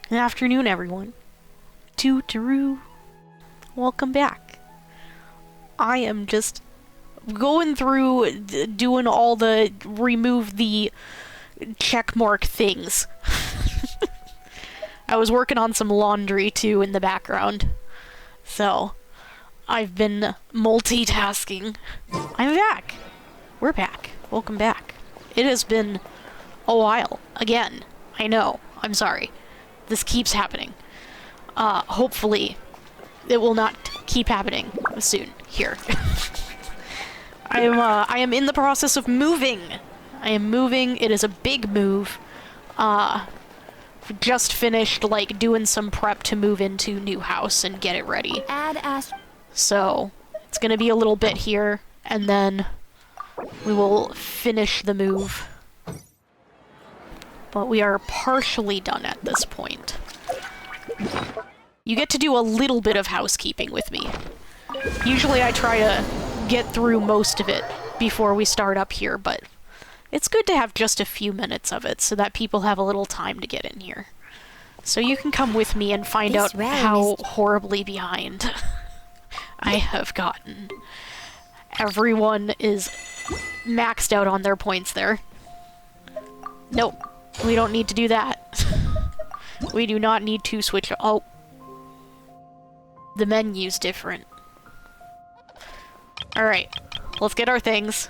Good afternoon, everyone. Toot-a-roo. Welcome back. I am just going through doing all the remove the checkmark things. I was working on some laundry too in the background. So, I've been multitasking. I'm back. We're back. Welcome back. It has been a while. Again. I know. I'm sorry. This keeps happening. Hopefully, it will not keep happening soon. Here. I am in the process of moving. I am moving. It is a big move. Just finished, like, doing some prep to move into new house and get it ready. So, it's gonna be a little bit here, and then we will finish the move. But we are partially done at this point. You get to do a little bit of housekeeping with me. Usually I try to get through most of it before we start up here, but it's good to have just a few minutes of it so that people have a little time to get in here. So you can come with me and find out how horribly behind I have gotten. Everyone is maxed out on their points there. Nope. We don't need to do that. We do not need to switch. Oh. The menu's different. Alright. Let's get our things.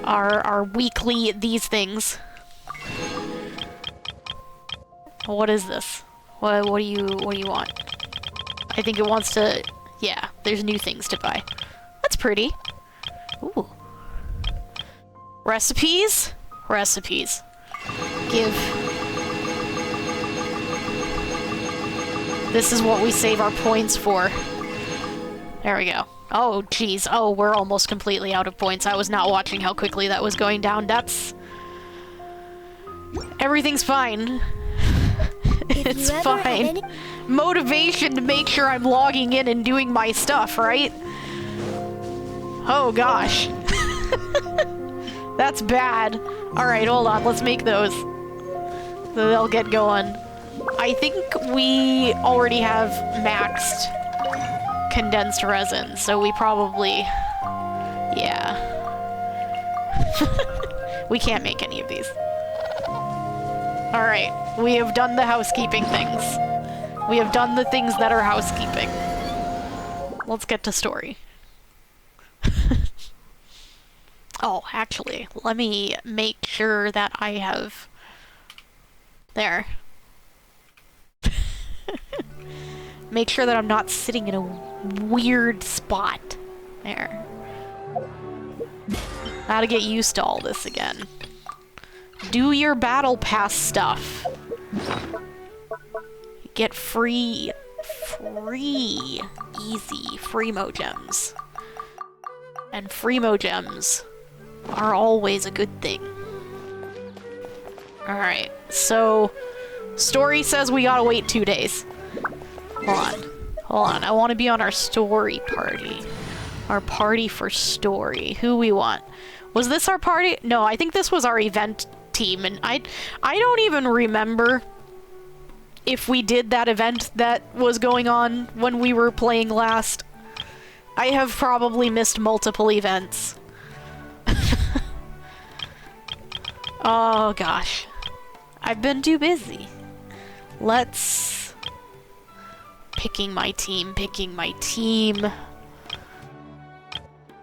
Our weekly these things. What is this? What do you want? I think it wants to... Yeah, there's new things to buy. That's pretty. Ooh. Recipes? Recipes. Give. This is what we save our points for. There we go. Oh, jeez. Oh, we're almost completely out of points. I was not watching how quickly that was going down. That's... Everything's fine. It's fine. Motivation to make sure I'm logging in and doing my stuff, right? Oh, gosh. That's bad. Alright, hold on. Let's make those. So they'll get going. I think we already have maxed condensed resin, so we probably... Yeah. We can't make any of these. Alright, we have done the housekeeping things. We have done the things that are housekeeping. Let's get to story. Oh, actually, let me make sure that I have... There. Make sure that I'm not sitting in a weird spot. There. Gotta get used to all this again. Do your battle pass stuff. Get free easy Freemo gems. And Freemo gems are always a good thing. Alright, so story says we gotta wait 2 days. Hold on, I want to be on our story party. Our party for story. Who we want? Was this our party? No, I think this was our event team, and I don't even remember if we did that event that was going on when we were playing last. I have probably missed multiple events. Oh gosh. I've been too busy. Let's... Picking my team.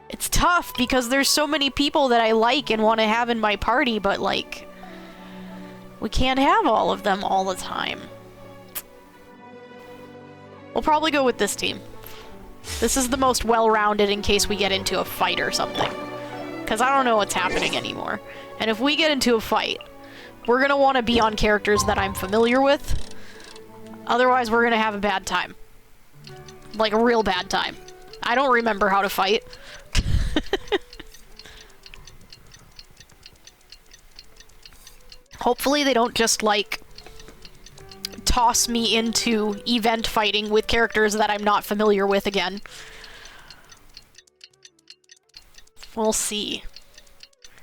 It's tough because there's so many people that I like and want to have in my party, but like... We can't have all of them all the time. We'll probably go with this team. This is the most well-rounded in case we get into a fight or something. Because I don't know what's happening anymore. And if we get into a fight, we're gonna want to be on characters that I'm familiar with. Otherwise, we're gonna have a bad time. Like, a real bad time. I don't remember how to fight. Hopefully they don't just, like, toss me into event fighting with characters that I'm not familiar with again. We'll see.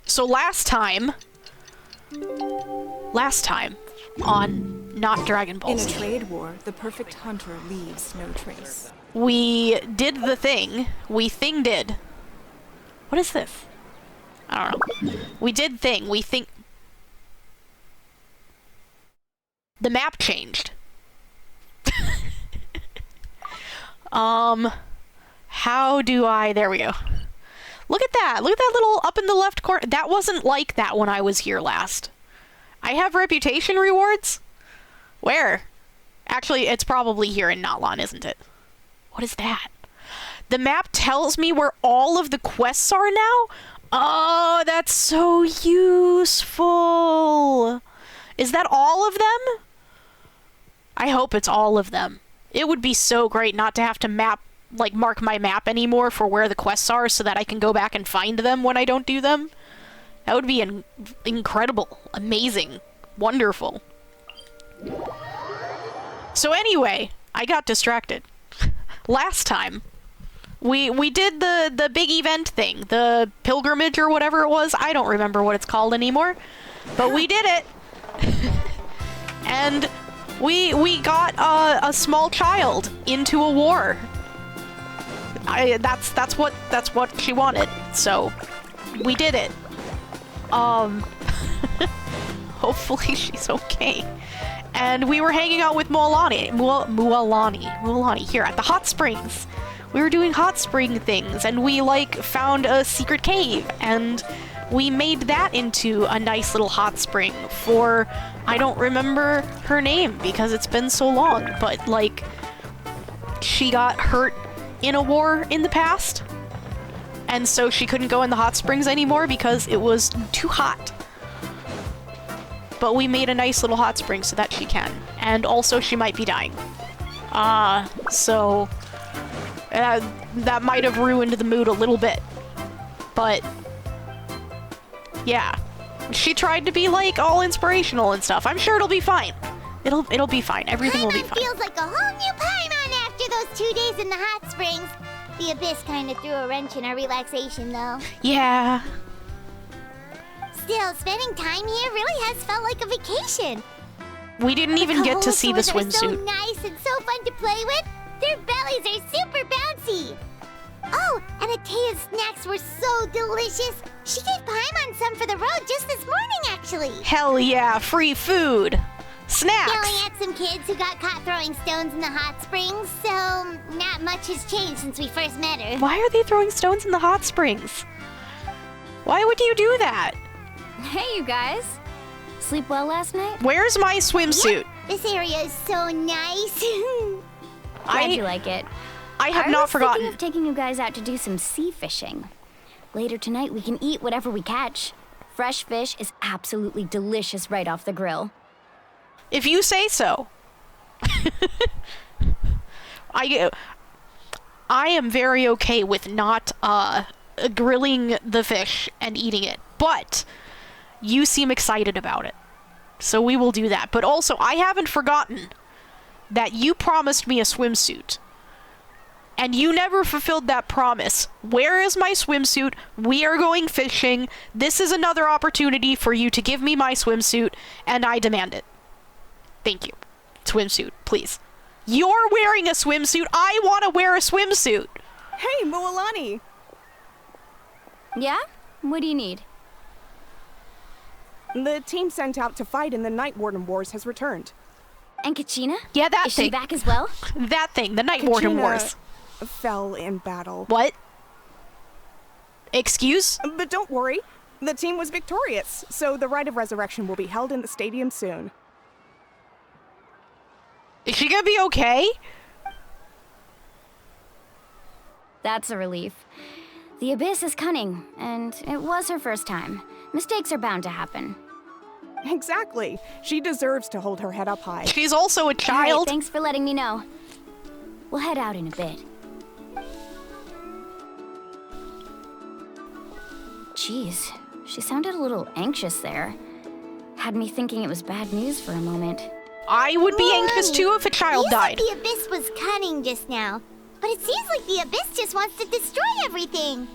So last time on not Dragon Ball In a Z. trade war, the perfect hunter leaves no trace. We did the thing. We did. What is this? I don't know. We did thing. We think... The map changed. How do I... There we go. Look at that. Look at that little up in the left corner. That wasn't like that when I was here last. I have reputation rewards? Where? Actually, it's probably here in Natlan, isn't it? What is that? The map tells me where all of the quests are now? Oh, that's so useful. Is that all of them? I hope it's all of them. It would be so great not to have to mark my map anymore for where the quests are so that I can go back and find them when I don't do them. That would be incredible, amazing, wonderful. So anyway, I got distracted. Last time, we did the big event thing, the pilgrimage or whatever it was. I don't remember what it's called anymore, but we did it. And we got a small child into a war. That's what she wanted. So we did it. Hopefully she's okay. And we were hanging out with Mualani here at the hot springs. We were doing hot spring things, and we found a secret cave, and we made that into a nice little hot spring for, I don't remember her name because it's been so long, but she got hurt in a war in the past, and so she couldn't go in the hot springs anymore because it was too hot. But we made a nice little hot spring so that she can. And also she might be dying. So that might have ruined the mood a little bit. But yeah. She tried to be all inspirational and stuff. I'm sure it'll be fine. It'll be fine. Everything will be fine. Feels like a whole new Paimon after those 2 days in the hot springs. The Abyss kind of threw a wrench in our relaxation though. Yeah. Still, spending time here really has felt like a vacation. We didn't even get to see the swimsuit. So nice and so fun to play with. Their bellies are super bouncy. Oh, and Atea's snacks were so delicious. She gave Paimon some for the road just this morning, actually. Hell yeah, free food. Snacks. Yelling at some kids who got caught throwing stones in the hot springs, so not much has changed since we first met her. Why are they throwing stones in the hot springs? Why would you do that? Hey, you guys. Sleep well last night? Where's my swimsuit? Yep, this area is so nice. Glad you like it. I have not forgotten. I was thinking of taking you guys out to do some sea fishing. Later tonight, we can eat whatever we catch. Fresh fish is absolutely delicious right off the grill. If you say so. I am very okay with not grilling the fish and eating it, but you seem excited about it. So we will do that. But also, I haven't forgotten that you promised me a swimsuit. And you never fulfilled that promise. Where is my swimsuit? We are going fishing. This is another opportunity for you to give me my swimsuit, and I demand it. Thank you. Swimsuit, please. You're wearing a swimsuit. I want to wear a swimsuit. Hey, Mualani! Yeah? What do you need? The team sent out to fight in the Night Warden Wars has returned. And Kachina? Yeah, that Is thing. she back as well? That thing, the Night Warden Wars. Fell in battle. What? Excuse? But don't worry, the team was victorious, so the Rite of Resurrection will be held in the stadium soon. Is she gonna be okay? That's a relief. The Abyss is cunning, and it was her first time. Mistakes are bound to happen. Exactly. She deserves to hold her head up high. She's also a child. All right, thanks for letting me know. We'll head out in a bit. Jeez, she sounded a little anxious there. Had me thinking it was bad news for a moment. I would be anxious too if a child died. You said the Abyss was cunning just now, but it seems like the Abyss just wants to destroy everything.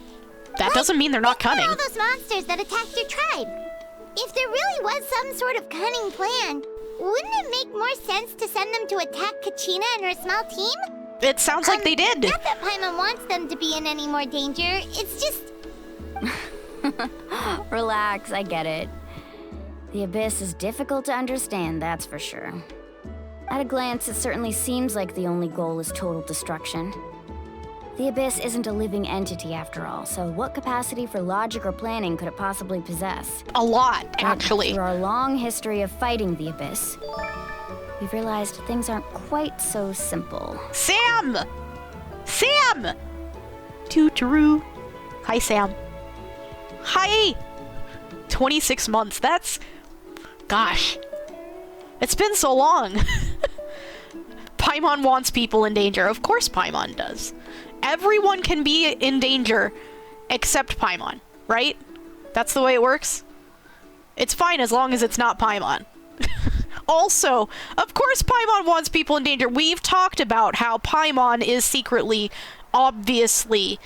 That doesn't mean they're not cunning. All those monsters that attacked your tribe. If there really was some sort of cunning plan, wouldn't it make more sense to send them to attack Kachina and her small team? It sounds like they did. Not that Paimon wants them to be in any more danger. It's just... Relax, I get it. The Abyss is difficult to understand, that's for sure. At a glance, it certainly seems like the only goal is total destruction. The Abyss isn't a living entity after all, so what capacity for logic or planning could it possibly possess? A lot, But actually. through our long history of fighting the Abyss, we've realized things aren't quite so simple. Sam! Sam! Toot-a-roo. Hi, Sam. Hi! 26 months, that's... Gosh. It's been so long. Paimon wants people in danger. Of course Paimon does. Everyone can be in danger except Paimon, right? That's the way it works? It's fine as long as it's not Paimon. Also, of course Paimon wants people in danger. We've talked about how Paimon is secretly, obviously,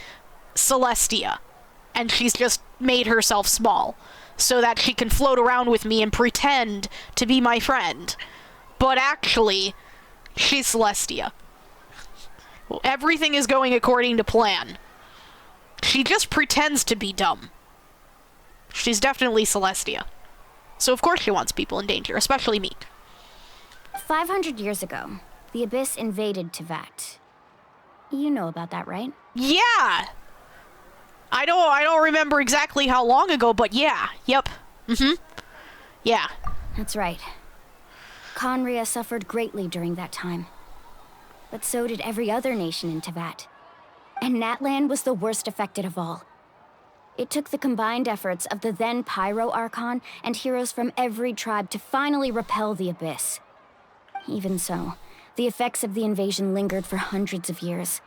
Celestia. And she's just made herself small so that she can float around with me and pretend to be my friend. But actually, she's Celestia. Everything is going according to plan. She just pretends to be dumb. She's definitely Celestia. So of course she wants people in danger, especially me. 500 years ago, the Abyss invaded Tevat. You know about that, right? Yeah! I don't remember exactly how long ago, but yeah. Yep. Yeah. That's right. Conria suffered greatly during that time. But so did every other nation in Tevat. And Natlan was the worst affected of all. It took the combined efforts of the then Pyro Archon and heroes from every tribe to finally repel the Abyss. Even so, the effects of the invasion lingered for hundreds of years,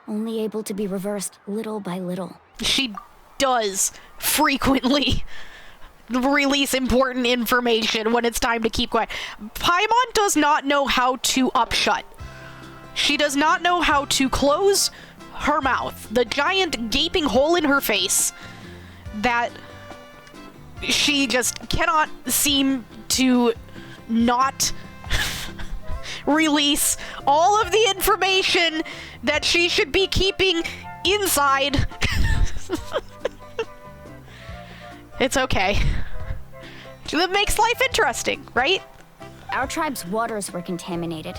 only able to be reversed little by little. She does frequently release important information when it's time to keep quiet. Paimon does not know how to upshut. She does not know how to close her mouth. The giant gaping hole in her face that she just cannot seem to not release all of the information that she should be keeping inside. It's okay. That makes life interesting, right? Our tribe's waters were contaminated.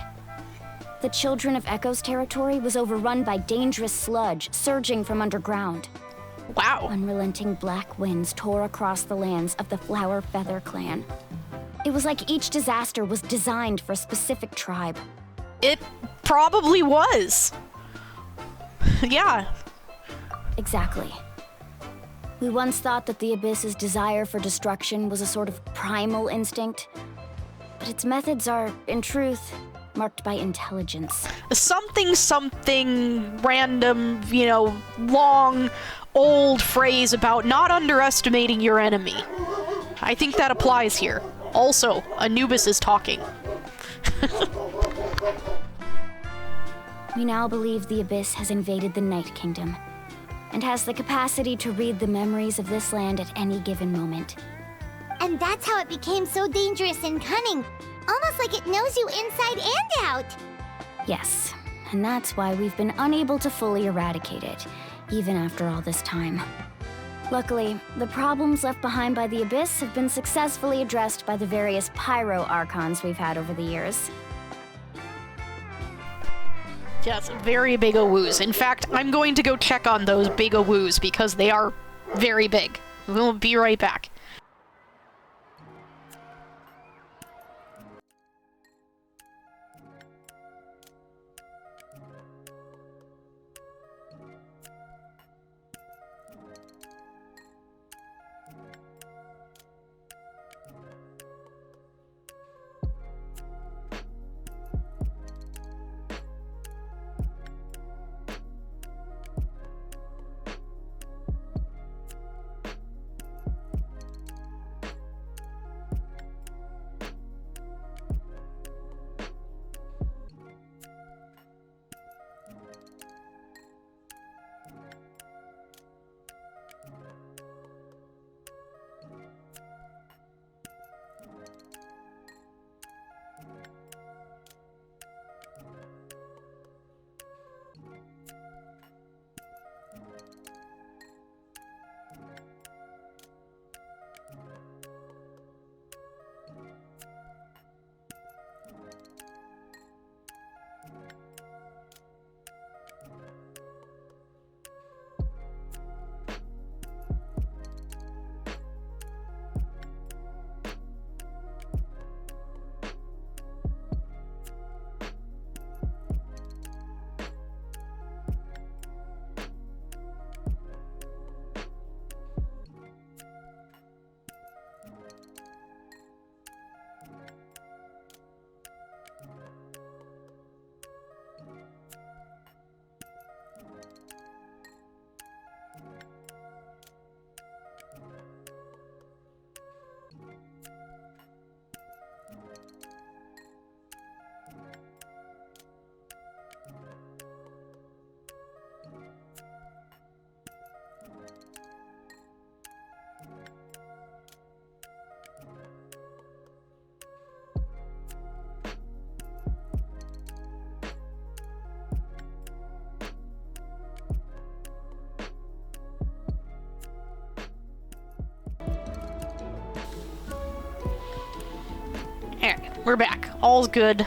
The Children of Echo's territory was overrun by dangerous sludge surging from underground. Wow. Unrelenting black winds tore across the lands of the Flower Feather clan. It was like each disaster was designed for a specific tribe. It probably was. Yeah. Exactly. We once thought that the Abyss's desire for destruction was a sort of primal instinct, but its methods are, in truth, marked by intelligence. Something random, long, old phrase about not underestimating your enemy. I think that applies here. Also, Anubis is talking. We now believe the Abyss has invaded the Night Kingdom, and has the capacity to read the memories of this land at any given moment. And that's how it became so dangerous and cunning. Almost like it knows you inside and out. Yes, and that's why we've been unable to fully eradicate it, even after all this time. Luckily, the problems left behind by the Abyss have been successfully addressed by the various Pyro Archons we've had over the years. Yes, very big woos. In fact, I'm going to go check on those big woos because they are very big. We'll be right back. We're back. All's good.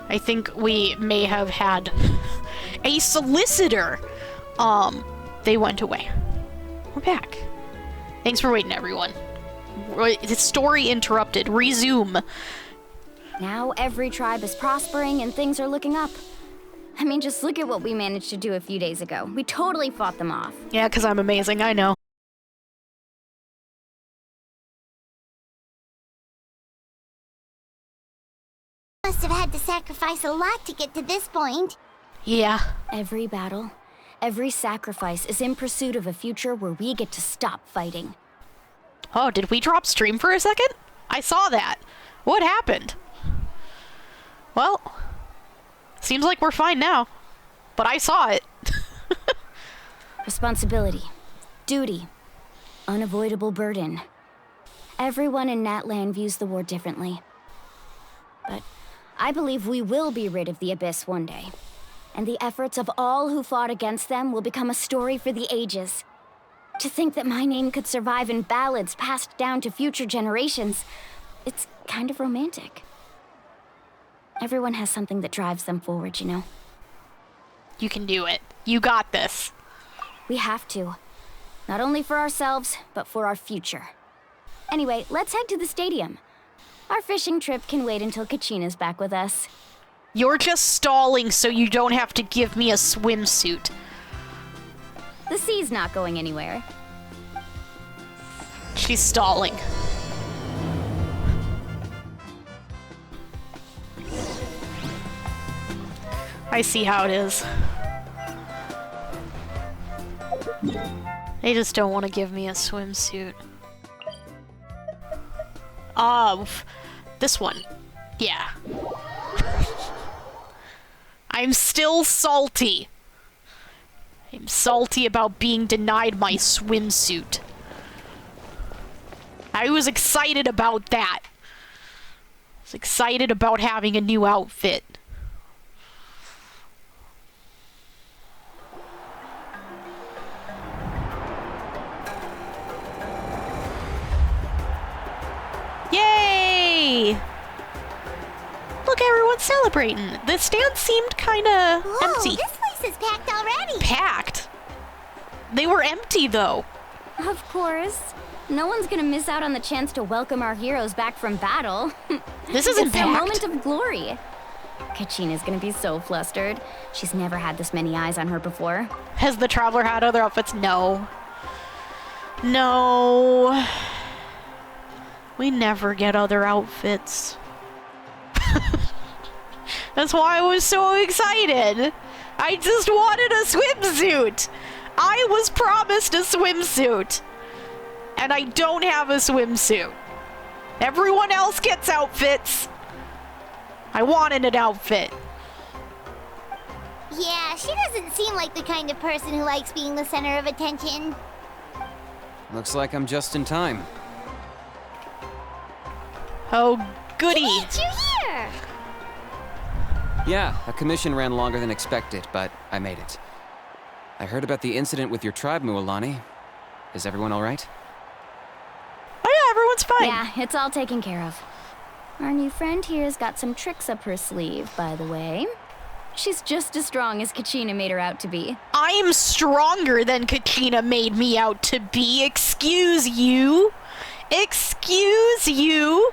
I think we may have had a solicitor. They went away. We're back. Thanks for waiting, everyone. The story interrupted. Resume. Now every tribe is prospering and things are looking up. I mean, just look at what we managed to do a few days ago. We totally fought them off. Yeah, because I'm amazing, I know. Must have had to sacrifice a lot to get to this point. Yeah. Every battle, every sacrifice is in pursuit of a future where we get to stop fighting. Oh, did we drop stream for a second? I saw that. What happened? Well, seems like we're fine now. But I saw it. Responsibility, duty, unavoidable burden. Everyone in Natlan views the war differently. But I believe we will be rid of the Abyss one day. And the efforts of all who fought against them will become a story for the ages. To think that my name could survive in ballads passed down to future generations, it's kind of romantic. Everyone has something that drives them forward, you know? You can do it. You got this. We have to. Not only for ourselves, but for our future. Anyway, let's head to the stadium. Our fishing trip can wait until Kachina's back with us. You're just stalling so you don't have to give me a swimsuit. The sea's not going anywhere. She's stalling. I see how it is. They just don't want to give me a swimsuit. This one. Yeah. I'm still salty. I'm salty about being denied my swimsuit. I was excited about that. I was excited about having a new outfit. Yay! Look, everyone's celebrating. The stand seemed kinda empty. This place is packed already. Packed? They were empty, though. Of course. No one's gonna miss out on the chance to welcome our heroes back from battle. This isn't It's their packed. moment of glory. Kachina's gonna be so flustered. She's never had this many eyes on her before. Has the Traveler had other outfits? No. No. We never get other outfits. That's why I was so excited. I just wanted a swimsuit. I was promised a swimsuit. And I don't have a swimsuit. Everyone else gets outfits. I wanted an outfit. Yeah, she doesn't seem like the kind of person who likes being the center of attention. Looks like I'm just in time. Oh, goody. Wait, you're here! Yeah, a commission ran longer than expected, but I made it. I heard about the incident with your tribe, Mualani. Is everyone all right? Oh yeah, everyone's fine. Yeah, it's all taken care of. Our new friend here's got some tricks up her sleeve, by the way. She's just as strong as Kachina made her out to be. I'm stronger than Kachina made me out to be. Excuse you. Excuse you.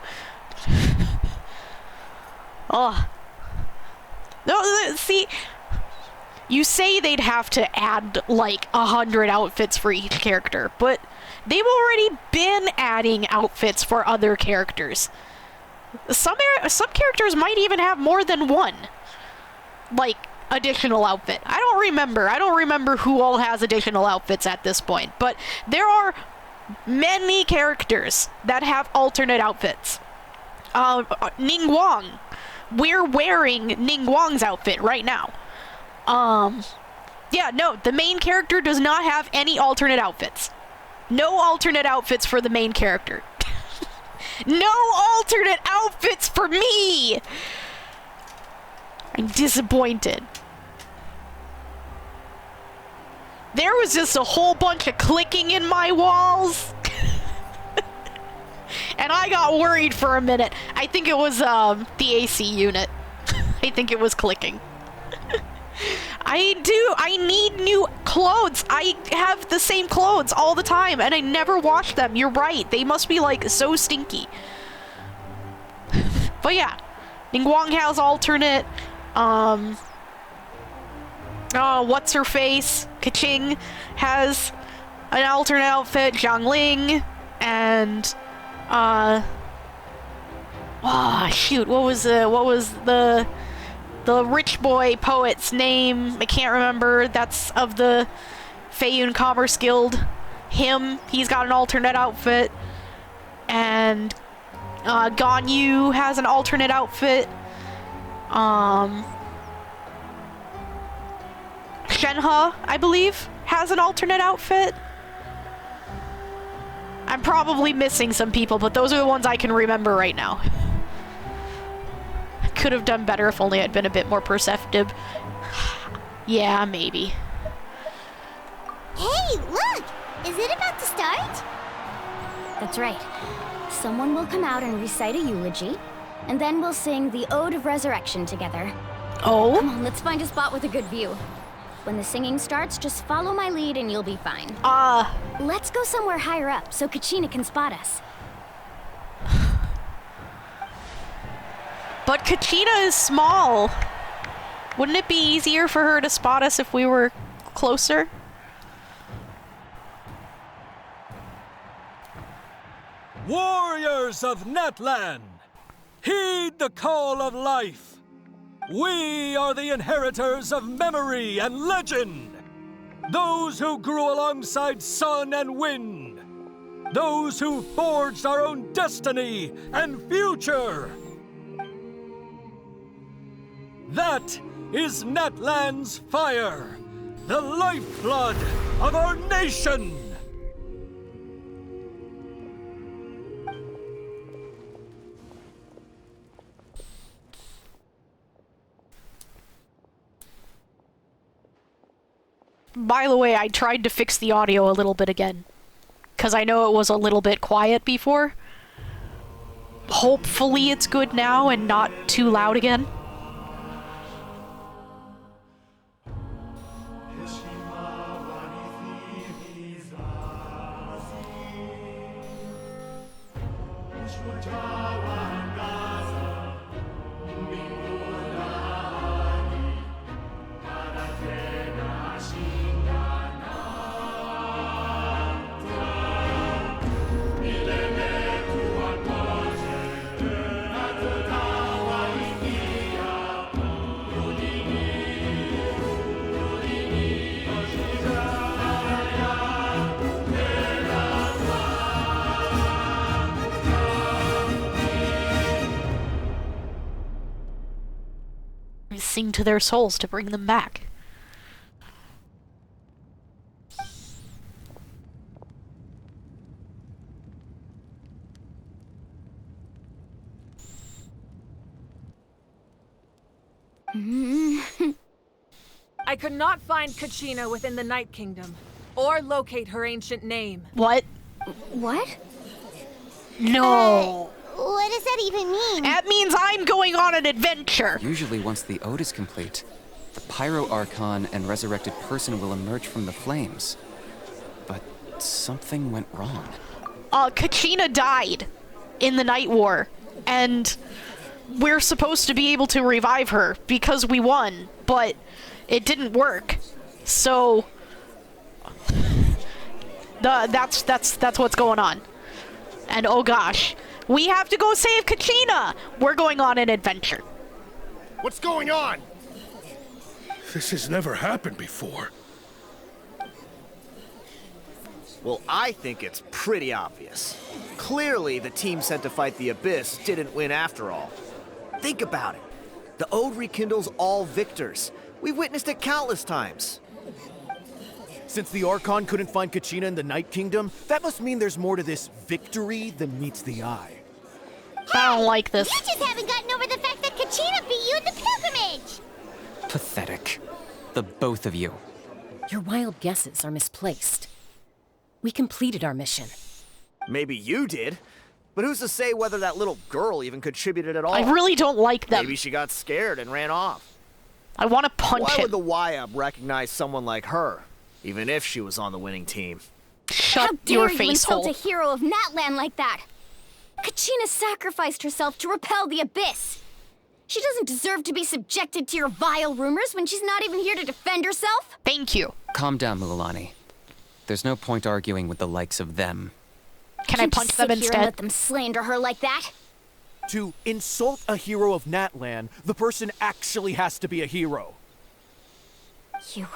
Oh. No, see, you say they'd have to add like 100 outfits for each character, but they've already been adding outfits for other characters. Some characters might even have more than one, like, additional outfit. I don't remember who all has additional outfits at this point, but there are many characters that have alternate outfits. Ningguang. We're wearing Ningguang's outfit right now. Yeah, no, the main character does not have any alternate outfits. No alternate outfits for the main character. No alternate outfits for me! I'm disappointed. There was just a whole bunch of clicking in my walls. And And I got worried for a minute. I think it was the AC unit. I think it was clicking. I need new clothes. I have the same clothes all the time, and I never wash them. You're right. They must be, like, so stinky. But yeah. Ningguang has alternate. What's-her-face? Kaching has an alternate outfit. Zhangling. And, shoot. What was the rich boy poet's name? I can't remember. That's of the Feiyun Commerce Guild. He's got an alternate outfit. And Ganyu has an alternate outfit. Shenhe, I believe, has an alternate outfit. I'm probably missing some people, but those are the ones I can remember right now. Could have done better if only I'd been a bit more perceptive. Yeah, maybe. Hey, look! Is it about to start? That's right. Someone will come out and recite a eulogy, and then we'll sing the Ode of Resurrection together. Oh? Come on, let's find a spot with a good view. When the singing starts, just follow my lead and you'll be fine. Let's go somewhere higher up so Kachina can spot us. But Kachina is small. Wouldn't it be easier for her to spot us if we were closer? Warriors of Natlan, heed the call of life. We are the inheritors of memory and legend. Those who grew alongside sun and wind. Those who forged our own destiny and future. That is Natlan's fire, the lifeblood of our nation. By the way, I tried to fix the audio a little bit again, because I know it was a little bit quiet before. Hopefully it's good now and not too loud again. Sing to their souls to bring them back. I could not find Kachina within the Night Kingdom, or locate her ancient name. What? What? No. What does that even mean? That means I'm going on an adventure. Usually once the ode is complete, the Pyro Archon and resurrected person will emerge from the flames. But something went wrong. Kachina died in the Night War, and we're supposed to be able to revive her because we won, but it didn't work. So that's what's going on. And oh gosh, we have to go save Kachina! We're going on an adventure. What's going on? This has never happened before. Well, I think it's pretty obvious. Clearly, the team sent to fight the Abyss didn't win after all. Think about it. The Ode rekindles all victors. We've witnessed it countless times. Since the Archon couldn't find Kachina in the Night Kingdom, that must mean there's more to this victory than meets the eye. I don't like this. You just haven't gotten over the fact that Kachina beat you in the pilgrimage! Pathetic. The both of you. Your wild guesses are misplaced. We completed our mission. Maybe you did, But who's to say whether that little girl even contributed at all? I really don't like them. Maybe she got scared and ran off. I want to punch Why him. would the YUB recognize someone like her, even if she was on the winning team? Shut How your dare you face insult hole. a hero of Natlan like that? Kachina sacrificed herself to repel the Abyss. She doesn't deserve to be subjected to your vile rumors when she's not even here to defend herself. Thank you. Calm down, Mualani. There's no point arguing with the likes of them. Can I Can't punch just them sit here and instead? let them slander her like that? To insult a hero of Natlan, the person actually has to be a hero. You...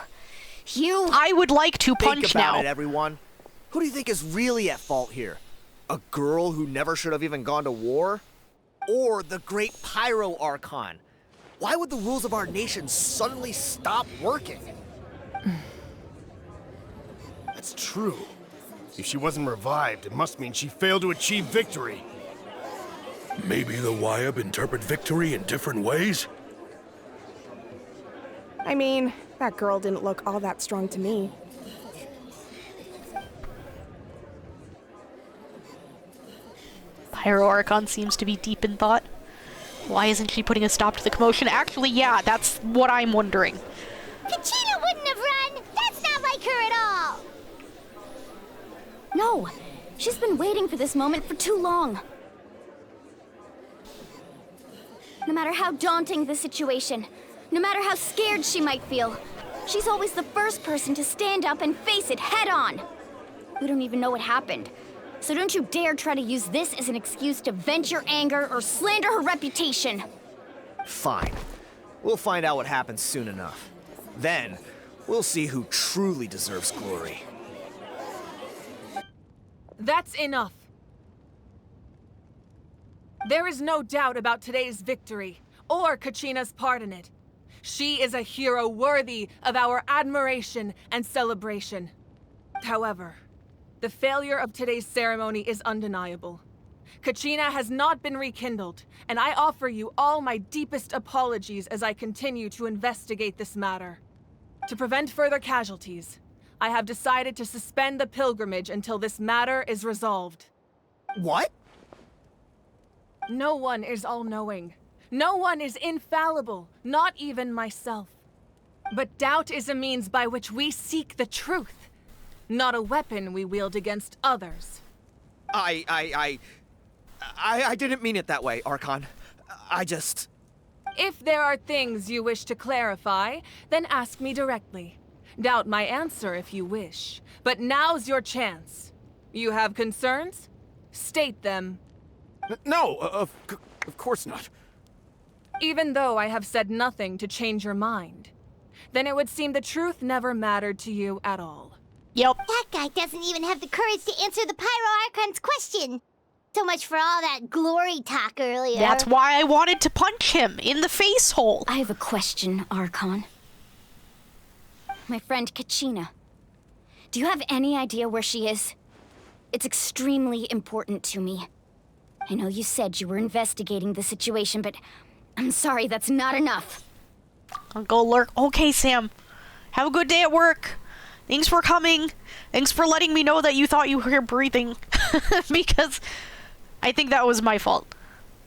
I would like to Think punch about now. it, everyone. Who do you think is really at fault here? A girl who never should have even gone to war? Or the great Pyro Archon? Why would the rules of our nation suddenly stop working? That's true. If she wasn't revived, it must mean she failed to achieve victory. Maybe the YUB interpret victory in different ways? I mean, that girl didn't look all that strong to me. Pyro Archon seems to be deep in thought. Why isn't she putting a stop to the commotion? Actually, yeah, that's what I'm wondering. Kachina wouldn't have run! That's not like her at all! No, she's been waiting for this moment for too long. No matter how daunting the situation, no matter how scared she might feel, she's always the first person to stand up and face it head on. We don't even know what happened, so don't you dare try to use this as an excuse to vent your anger or slander her reputation. Fine. We'll find out what happens soon enough. Then, we'll see who truly deserves glory. That's enough. There is no doubt about today's victory, or Kachina's part in it. She is a hero worthy of our admiration and celebration. However, the failure of today's ceremony is undeniable. Kachina has not been rekindled, and I offer you all my deepest apologies as I continue to investigate this matter. To prevent further casualties, I have decided to suspend the pilgrimage until this matter is resolved. What? No one is all-knowing. No one is infallible, not even myself. But doubt is a means by which we seek the truth, not a weapon we wield against others. I didn't mean it that way, Archon. I just... If there are things you wish to clarify, then ask me directly. Doubt my answer if you wish. But now's your chance. You have concerns? State them. No, of course not. Even though I have said nothing to change your mind, then it would seem the truth never mattered to you at all. Yep. That guy doesn't even have the courage to answer the Pyro Archon's question. So much for all that glory talk earlier. That's why I wanted to punch him in the face hole. I have a question, Archon. My friend Kachina. Do you have any idea where she is? It's extremely important to me. I know you said you were investigating the situation, but I'm sorry, that's not enough. I'll go lurk. Okay, Sam. Have a good day at work. Thanks for coming. Thanks for letting me know that you thought you were breathing. Because I think that was my fault.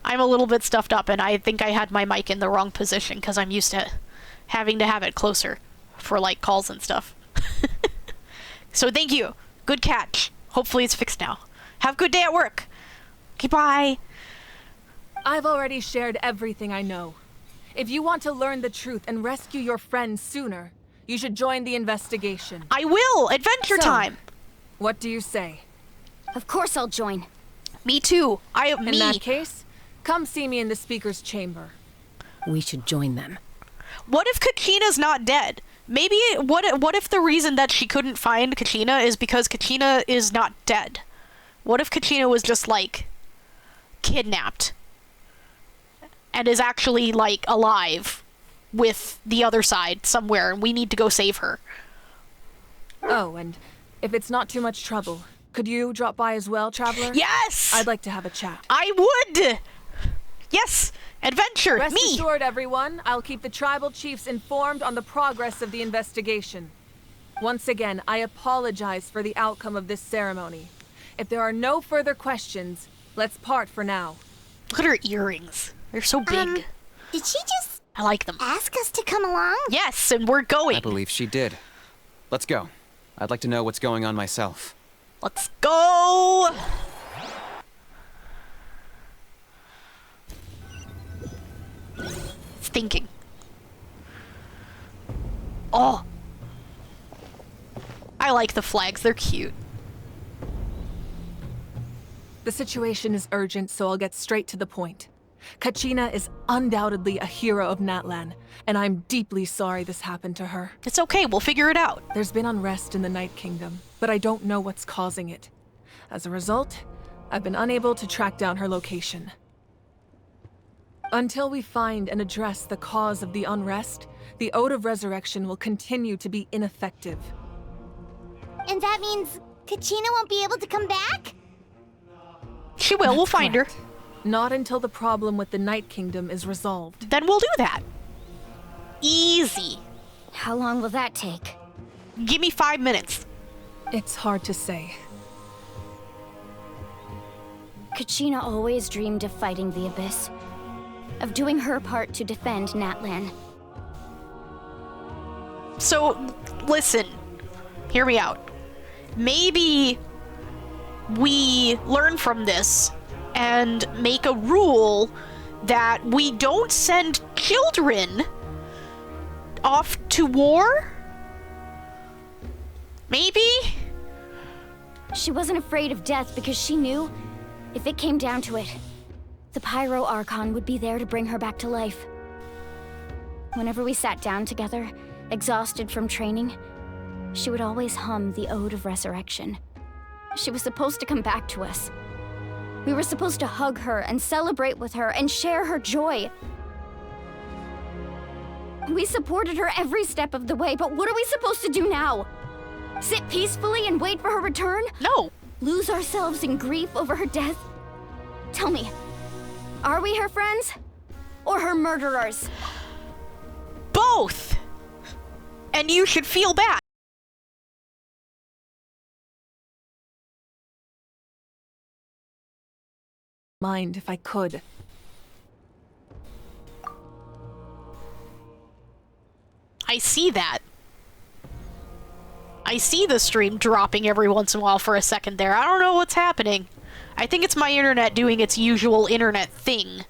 I'm a little bit stuffed up, and I think I had my mic in the wrong position because I'm used to having to have it closer for, like, calls and stuff. So thank you. Good catch. Hopefully it's fixed now. Have a good day at work. Okay, bye. I've already shared everything I know. If you want to learn the truth and rescue your friends sooner, you should join the investigation. I will! Adventure So, time! What do you say? Of course I'll join. Me too. In that case, come see me in the speaker's chamber. We should join them. What if Kachina's not dead? Maybe, what if the reason that she couldn't find Kachina is because Kachina is not dead? What if Kachina was just, like, kidnapped? And is actually, like, alive with the other side somewhere, and we need to go save her. Oh, and if it's not too much trouble, could you drop by as well, Traveler? Yes! I'd like to have a chat. I would! Yes! Adventure! Rest Me! assured, everyone, I'll keep the tribal chiefs informed on the progress of the investigation. Once again, I apologize for the outcome of this ceremony. If there are no further questions, Let's part for now. Look at her earrings. They're so big. Did she just I like them. ask us to come along? Yes, and we're going. I believe she did. Let's go. I'd like to know what's going on myself. Let's go! It's thinking. Oh! I like the flags, they're cute. The situation is urgent, so I'll get straight to the point. Kachina is undoubtedly a hero of Natlan, and I'm deeply sorry this happened to her. It's okay, we'll figure it out. There's been unrest in the Night Kingdom, but I don't know what's causing it. As a result, I've been unable to track down her location. Until we find and address the cause of the unrest, the Ode of Resurrection will continue to be ineffective. And that means Kachina won't be able to come back? She will, we'll find her. Not until the problem with the Night Kingdom is resolved. Then we'll do that. Easy. How long will that take? Give me 5 minutes. It's hard to say. Kachina always dreamed of fighting the Abyss, of doing her part to defend Natlan. So, listen. Hear me out. Maybe we learn from this and make a rule that we don't send children off to war? Maybe? She wasn't afraid of death because she knew, if it came down to it, the Pyro Archon would be there to bring her back to life. Whenever we sat down together, exhausted from training, she would always hum the Ode of Resurrection. She was supposed to come back to us. We were supposed to hug her and celebrate with her and share her joy. We supported her every step of the way, but what are we supposed to do now? Sit peacefully and wait for her return? No. Lose ourselves in grief over her death? Tell me, are we her friends? Or her murderers? Both! And you should feel bad. Mind if I could. I see that. I see the stream dropping every once in a while for a second there. I don't know what's happening. I think it's my internet doing its usual internet thing,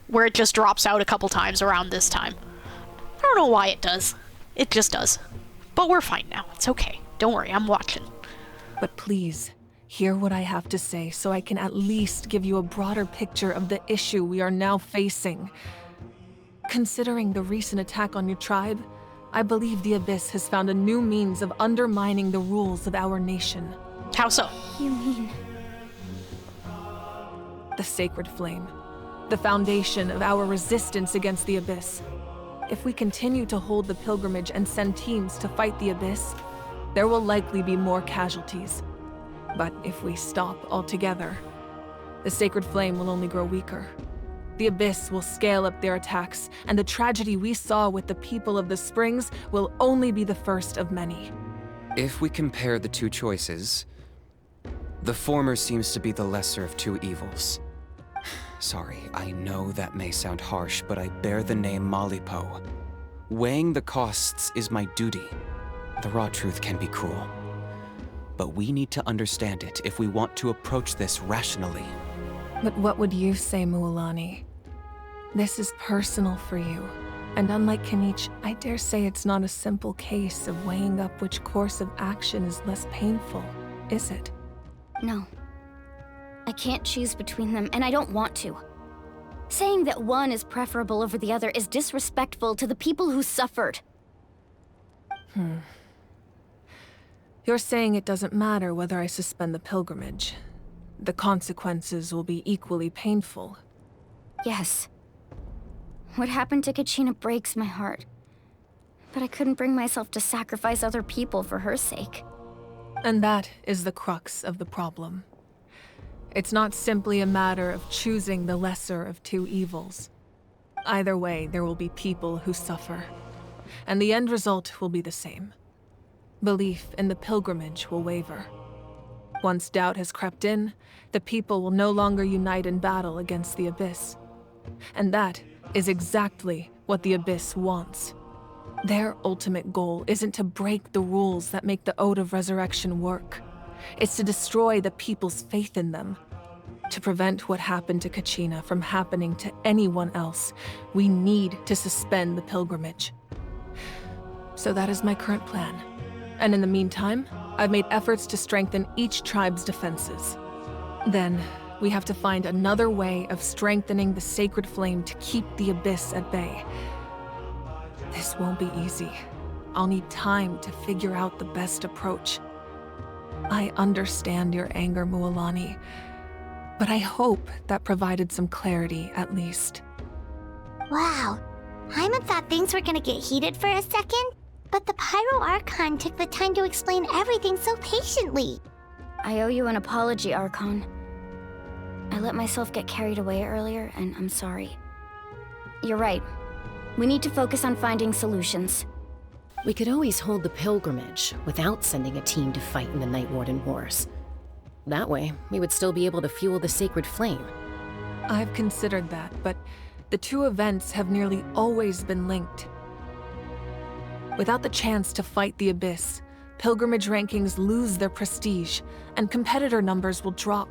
where it just drops out a couple times around this time. I don't know why it does. It just does. But we're fine now. It's okay. Don't worry, I'm watching. But please, hear what I have to say so I can at least give you a broader picture of the issue we are now facing. Considering the recent attack on your tribe, I believe the Abyss has found a new means of undermining the rules of our nation. How so? You mean? The Sacred Flame. The foundation of our resistance against the Abyss. If we continue to hold the pilgrimage and send teams to fight the Abyss, there will likely be more casualties. But if we stop altogether, the Sacred Flame will only grow weaker. The Abyss will scale up their attacks, and the tragedy we saw with the people of the Springs will only be the first of many. If we compare the two choices, the former seems to be the lesser of two evils. Sorry, I know that may sound harsh, but I bear the name Malipo. Weighing the costs is my duty. The raw truth can be cruel. But we need to understand it if we want to approach this rationally. But what would you say, Mualani? This is personal for you. And unlike Kanich, I dare say it's not a simple case of weighing up which course of action is less painful, is it? No. I can't choose between them, and I don't want to. Saying that one is preferable over the other is disrespectful to the people who suffered. You're saying it doesn't matter whether I suspend the pilgrimage. The consequences will be equally painful. Yes. What happened to Kachina breaks my heart. But I couldn't bring myself to sacrifice other people for her sake. And that is the crux of the problem. It's not simply a matter of choosing the lesser of two evils. Either way, there will be people who suffer. And the end result will be the same. Belief in the pilgrimage will waver. Once doubt has crept in, the people will no longer unite in battle against the Abyss. And that is exactly what the Abyss wants. Their ultimate goal isn't to break the rules that make the Ode of Resurrection work. It's to destroy the people's faith in them. To prevent what happened to Kachina from happening to anyone else, we need to suspend the pilgrimage. So that is my current plan. And in the meantime, I've made efforts to strengthen each tribe's defenses. Then, we have to find another way of strengthening the sacred flame to keep the Abyss at bay. This won't be easy. I'll need time to figure out the best approach. I understand your anger, Mualani, but I hope that provided some clarity at least. Wow. Paimon thought things were gonna get heated for a second, but the Pyro Archon took the time to explain everything so patiently. I owe you an apology, Archon. I let myself get carried away earlier, and I'm sorry. You're right. We need to focus on finding solutions. We could always hold the pilgrimage without sending a team to fight in the Night Warden Wars. That way, we would still be able to fuel the sacred flame. I've considered that, but the two events have nearly always been linked. Without the chance to fight the Abyss, pilgrimage rankings lose their prestige, and competitor numbers will drop.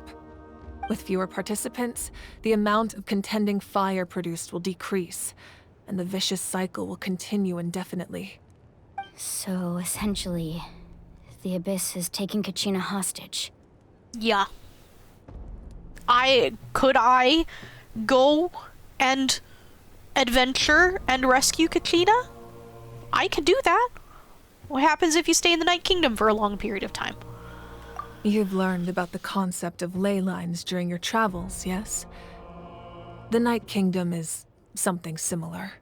With fewer participants, the amount of contending fire produced will decrease, and the vicious cycle will continue indefinitely. So, essentially, the Abyss is taking Kachina hostage. Yeah. Could I go and adventure and rescue Kachina? I could do that. What happens if you stay in the Night Kingdom for a long period of time? You've learned about the concept of ley lines during your travels, yes? The Night Kingdom is something similar.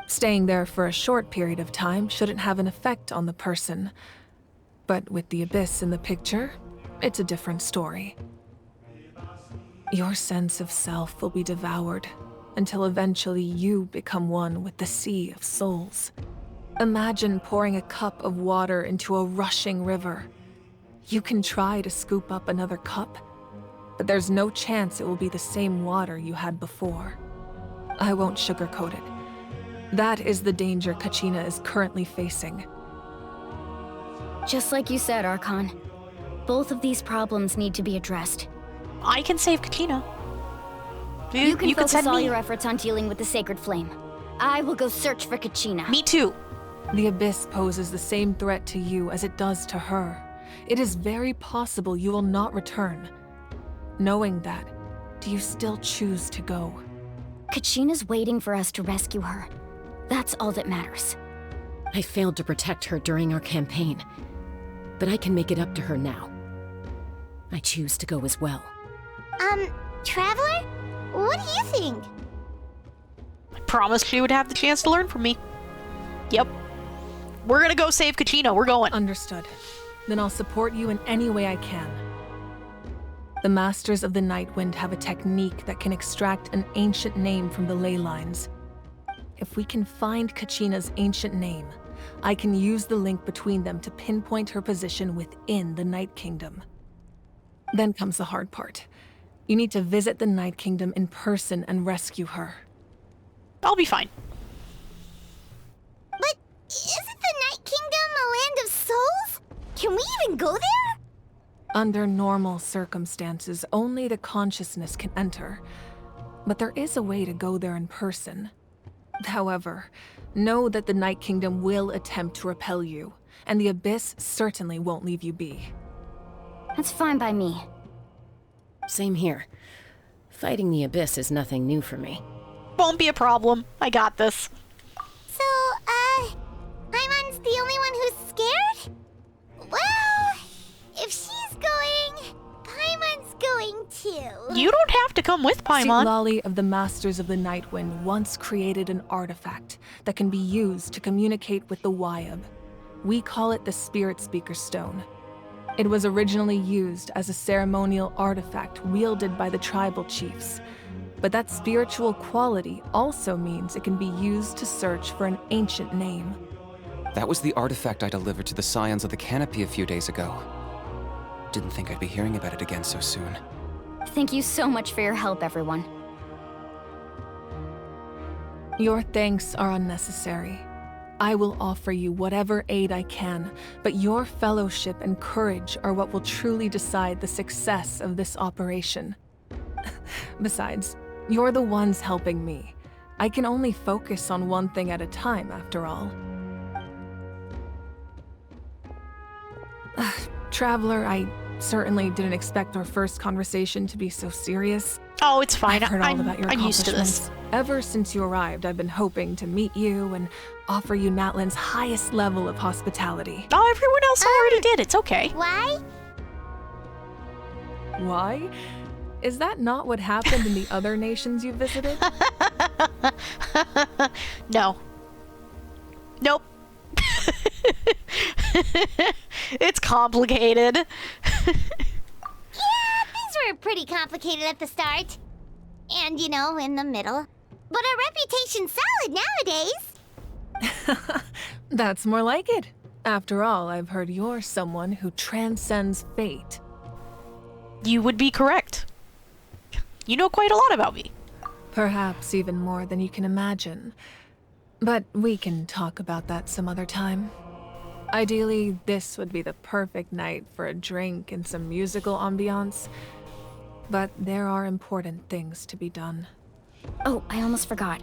Staying there for a short period of time shouldn't have an effect on the person. But with the Abyss in the picture, it's a different story. Your sense of self will be devoured until eventually you become one with the sea of souls. Imagine pouring a cup of water into a rushing river. You can try to scoop up another cup, but there's no chance it will be the same water you had before. I won't sugarcoat it. That is the danger Kachina is currently facing. Just like you said, Archon. Both of these problems need to be addressed. I can save Kachina. You can focus send all me. your efforts on dealing with the Sacred Flame. I will go search for Kachina. Me too. The Abyss poses the same threat to you as it does to her. It is very possible you will not return. Knowing that, do you still choose to go? Kachina's waiting for us to rescue her. That's all that matters. I failed to protect her during our campaign, but I can make it up to her now. I choose to go as well. Traveler? What do you think? I promised she would have the chance to learn from me. Yep. We're gonna go save Kachina. We're going. Understood. Then I'll support you in any way I can. The Masters of the Nightwind have a technique that can extract an ancient name from the ley lines. If we can find Kachina's ancient name, I can use the link between them to pinpoint her position within the Night Kingdom. Then comes the hard part. You need to visit the Night Kingdom in person and rescue her. I'll be fine. But isn't the Night Kingdom a land of souls? Can we even go there? Under normal circumstances, only the consciousness can enter. But there is a way to go there in person. However, know that the Night Kingdom will attempt to repel you, and the Abyss certainly won't leave you be. That's fine by me. Same here. Fighting the Abyss is nothing new for me. Won't be a problem. I got this. So, Paimon's the only one who's scared? Well, if she's going, Paimon's going too. You don't have to come with Paimon. Lolly of the Masters of the Nightwind once created an artifact that can be used to communicate with the Wyab. We call it the Spirit Speaker Stone. It was originally used as a ceremonial artifact wielded by the tribal chiefs, but that spiritual quality also means it can be used to search for an ancient name. That was the artifact I delivered to the Scions of the Canopy a few days ago. Didn't think I'd be hearing about it again so soon. Thank you so much for your help, everyone. Your thanks are unnecessary. I will offer you whatever aid I can, but your fellowship and courage are what will truly decide the success of this operation. Besides, you're the ones helping me. I can only focus on one thing at a time, after all. Traveler, I certainly didn't expect our first conversation to be so serious. Oh, it's fine. I've heard all about your I'm used to this. accomplishments. Ever since you arrived, I've been hoping to meet you and offer you Natlan's highest level of hospitality. Oh, everyone else already did. It's okay. Why? Why? Is that not what happened in the other nations you visited? No. Nope. It's complicated. Yeah, things were pretty complicated at the start. And, you know, in the middle. But our reputation's solid nowadays. That's more like it. After all, I've heard you're someone who transcends fate. You would be correct. You know quite a lot about me. Perhaps even more than you can imagine. But we can talk about that some other time. Ideally, this would be the perfect night for a drink and some musical ambiance. But there are important things to be done. Oh, I almost forgot.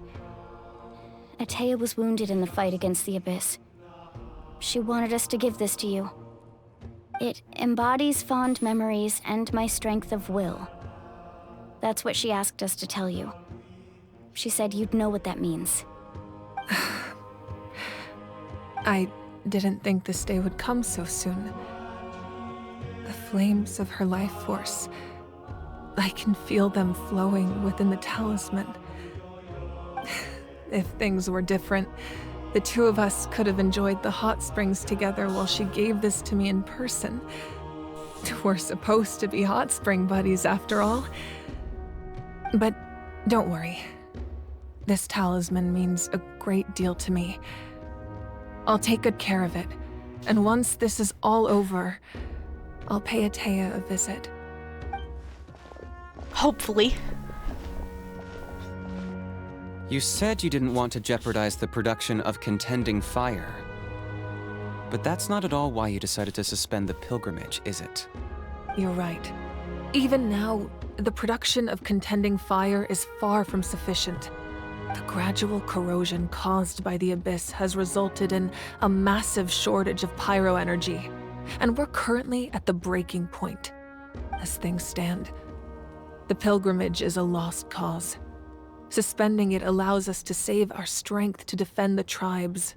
Atea was wounded in the fight against the Abyss. She wanted us to give this to you. It embodies fond memories and my strength of will. That's what she asked us to tell you. She said you'd know what that means. I didn't think this day would come so soon. The flames of her life force. I can feel them flowing within the talisman. If things were different, the two of us could have enjoyed the hot springs together while she gave this to me in person. We're supposed to be hot spring buddies after all. But don't worry. This talisman means a great deal to me. I'll take good care of it, and once this is all over, I'll pay Atea a visit. Hopefully. You said you didn't want to jeopardize the production of Contending Fire. But that's not at all why you decided to suspend the pilgrimage, is it? You're right. Even now, the production of Contending Fire is far from sufficient. The gradual corrosion caused by the Abyss has resulted in a massive shortage of pyro energy, and we're currently at the breaking point. As things stand, the pilgrimage is a lost cause. Suspending it allows us to save our strength to defend the tribes.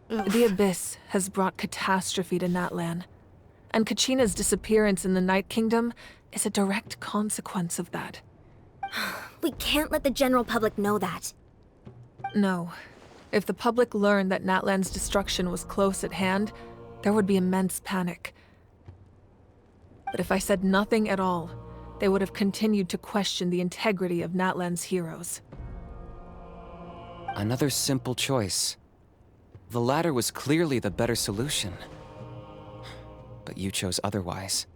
The Abyss has brought catastrophe to Natlan, and Kachina's disappearance in the Night Kingdom is a direct consequence of that. We can't let the general public know that. No. If the public learned that Natlan's destruction was close at hand, there would be immense panic. But if I said nothing at all, they would have continued to question the integrity of Natlan's heroes. Another simple choice. The latter was clearly the better solution. But you chose otherwise.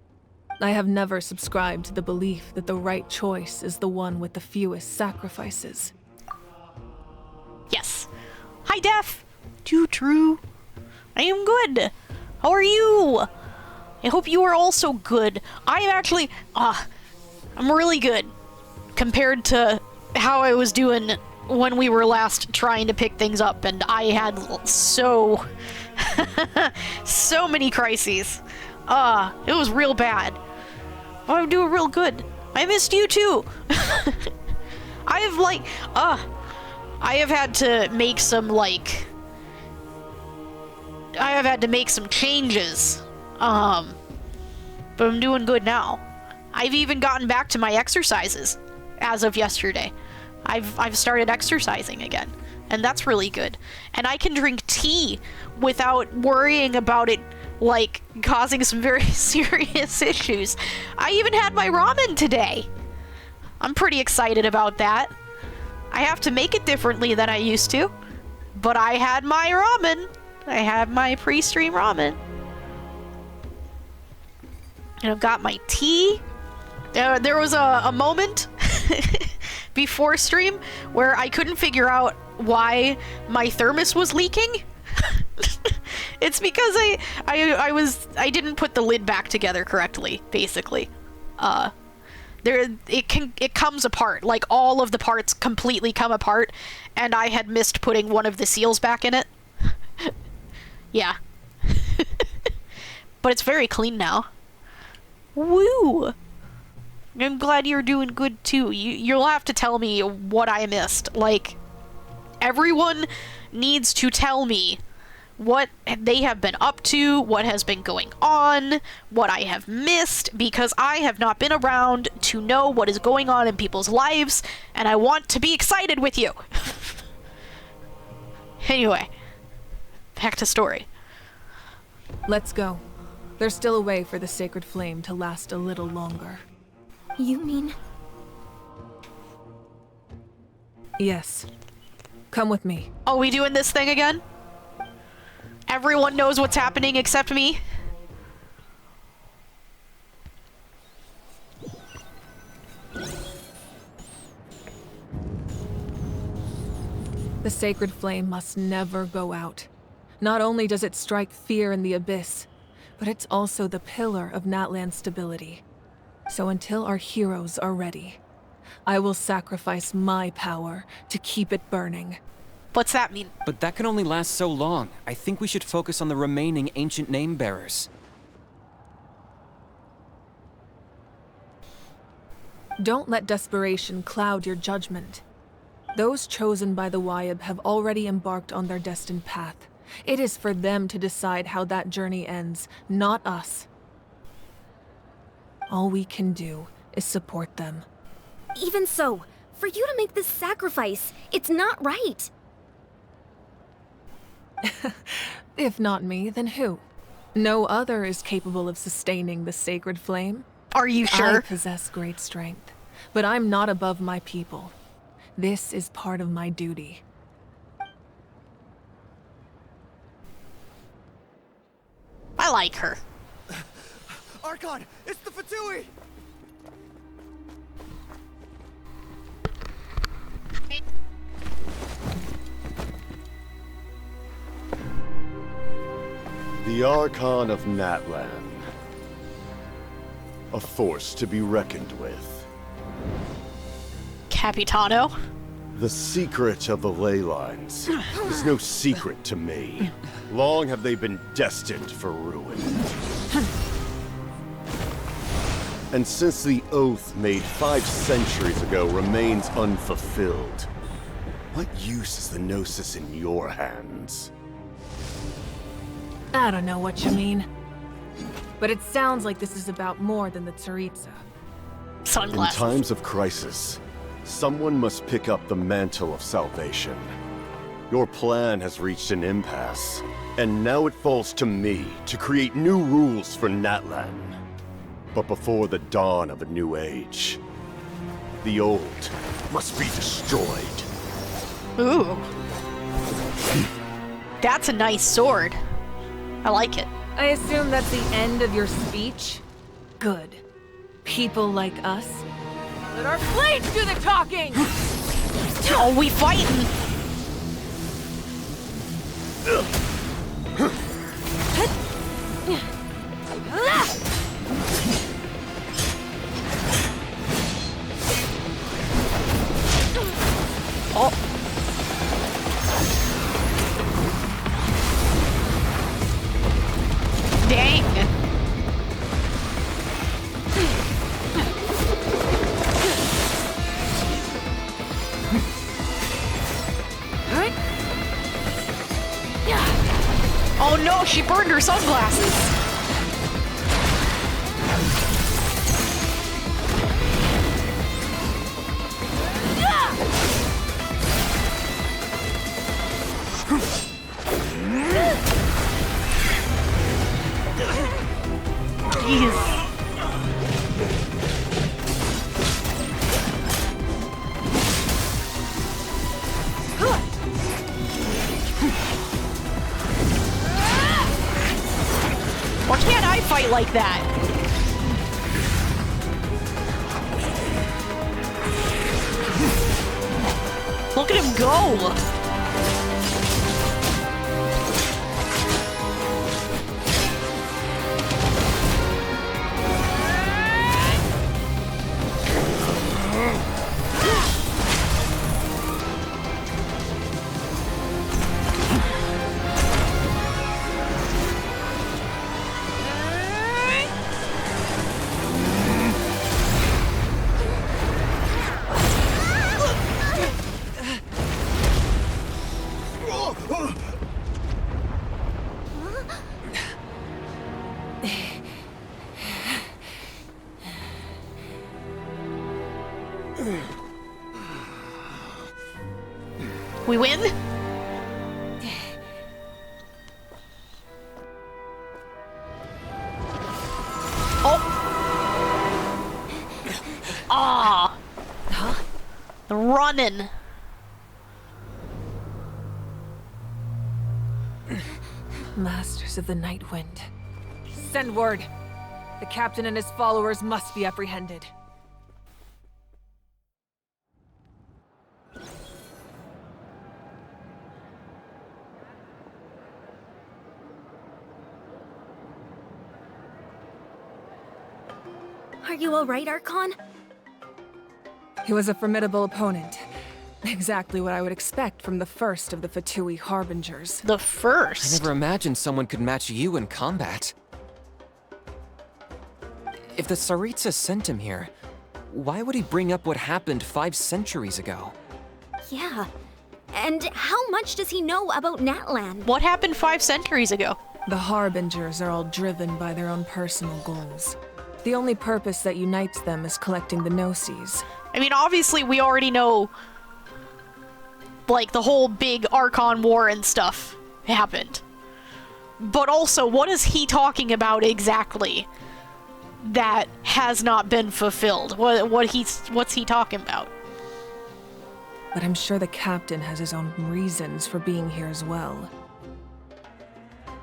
I have never subscribed to the belief that the right choice is the one with the fewest sacrifices. Yes. Hi, Def. Too true. I am good. How are you? I hope you are also good. I am actually, I'm really good compared to how I was doing when we were last trying to pick things up, and I had so many crises. It was real bad. But I'm doing real good. I missed you too. I have had to make some changes. But I'm doing good now. I've even gotten back to my exercises as of yesterday. I've started exercising again, and that's really good. And I can drink tea without worrying about it causing some very serious issues. I even had my ramen today. I'm pretty excited about that. I have to make it differently than I used to, but I had my ramen. I had my pre-stream ramen. And I've got my tea. There was a moment before stream where I couldn't figure out why my thermos was leaking. It's because I didn't put the lid back together correctly, basically. It comes apart, like all of the parts completely come apart, and I had missed putting one of the seals back in it. Yeah. But it's very clean now. Woo! I'm glad you're doing good too. You'll have to tell me what I missed. Like, everyone needs to tell me what they have been up to, what has been going on, what I have missed, because I have not been around to know what is going on in people's lives, and I want to be excited with you. Anyway, back to story. Let's go. There's still a way for the sacred flame to last a little longer. You mean? Yes. Come with me. Are we doing this thing again? Everyone knows what's happening except me? The sacred flame must never go out. Not only does it strike fear in the abyss, but it's also the pillar of Natlan's stability. So until our heroes are ready, I will sacrifice my power to keep it burning. What's that mean? But that can only last so long. I think we should focus on the remaining ancient name bearers. Don't let desperation cloud your judgment. Those chosen by the Wayab have already embarked on their destined path. It is for them to decide how that journey ends, not us. All we can do is support them. Even so, for you to make this sacrifice, it's not right. If not me, then who? No other is capable of sustaining the sacred flame. Are you sure? I possess great strength, but I'm not above my people. This is part of my duty. I like her. Archon, it's the Fatui! The Archon of Natlan. A force to be reckoned with. Capitano? The secret of the ley lines is no secret to me. Long have they been destined for ruin. And since the oath made 5 centuries ago remains unfulfilled, what use is the Gnosis in your hands? I don't know what you mean. But it sounds like this is about more than the Tsaritsa. Sunglasses. In times of crisis, someone must pick up the mantle of salvation. Your plan has reached an impasse, and now it falls to me to create new rules for Natlan. But before the dawn of a new age, the old must be destroyed. Ooh. That's a nice sword. I like it. I assume that's the end of your speech? Good. People like us. Let our blades do the talking! Oh, we fighting! Oh. Dang. Oh no, she burned her sunglasses. Jeez. Why can't I fight like that? Look at him go! We win? Oh! Ah! Huh? The running. Masters of the Night Wind. Send word. The captain and his followers must be apprehended. Are you alright, Archon? He was a formidable opponent. Exactly what I would expect from the first of the Fatui Harbingers. The first? I never imagined someone could match you in combat. If the Tsaritsa sent him here, why would he bring up what happened 5 centuries ago? Yeah. And how much does he know about Natlan? What happened 5 centuries ago? The Harbingers are all driven by their own personal goals. The only purpose that unites them is collecting the Gnosis. I mean, obviously we already know, like, the whole big Archon war and stuff happened. But also, what is he talking about exactly that has not been fulfilled? What's he talking about? But I'm sure the captain has his own reasons for being here as well.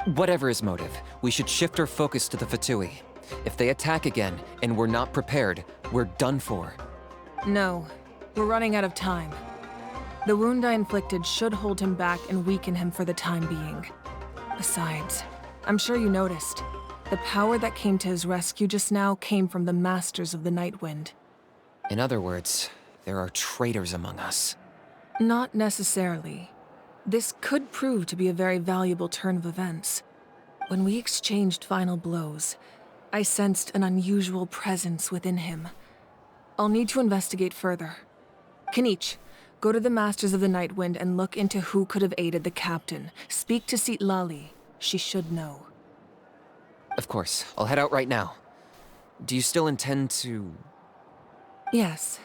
Whatever his motive, we should shift our focus to the Fatui. If they attack again, and we're not prepared, we're done for. No, we're running out of time. The wound I inflicted should hold him back and weaken him for the time being. Besides, I'm sure you noticed, the power that came to his rescue just now came from the Masters of the Night Wind. In other words, there are traitors among us. Not necessarily. This could prove to be a very valuable turn of events. When we exchanged final blows, I sensed an unusual presence within him. I'll need to investigate further. Kenichi, go to the Masters of the Night Wind and look into who could have aided the captain. Speak to Citlali. She should know. Of course, I'll head out right now. Do you still intend to... Yes,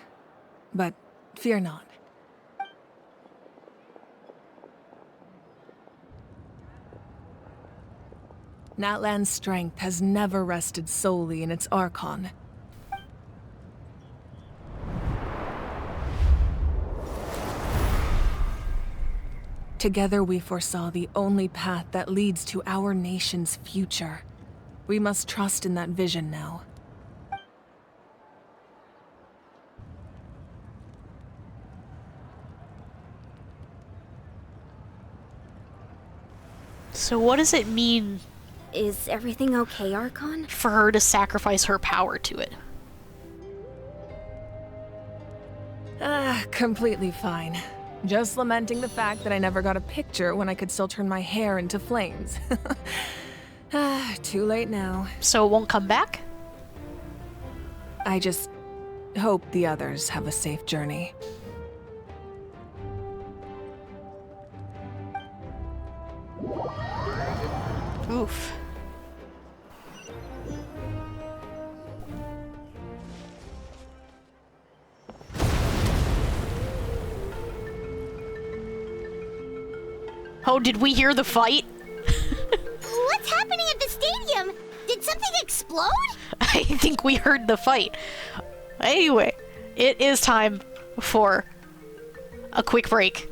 but fear not. Natlan's strength has never rested solely in its Archon. Together we foresaw the only path that leads to our nation's future. We must trust in that vision now. So what does it mean Is everything okay, Archon? for her to sacrifice her power to it? Completely fine. Just lamenting the fact that I never got a picture when I could still turn my hair into flames. Too late now. So it won't come back? I just hope the others have a safe journey. Oof. Oh, did we hear the fight? What's happening at the stadium? Did something explode? I think we heard the fight. Anyway, it is time for a quick break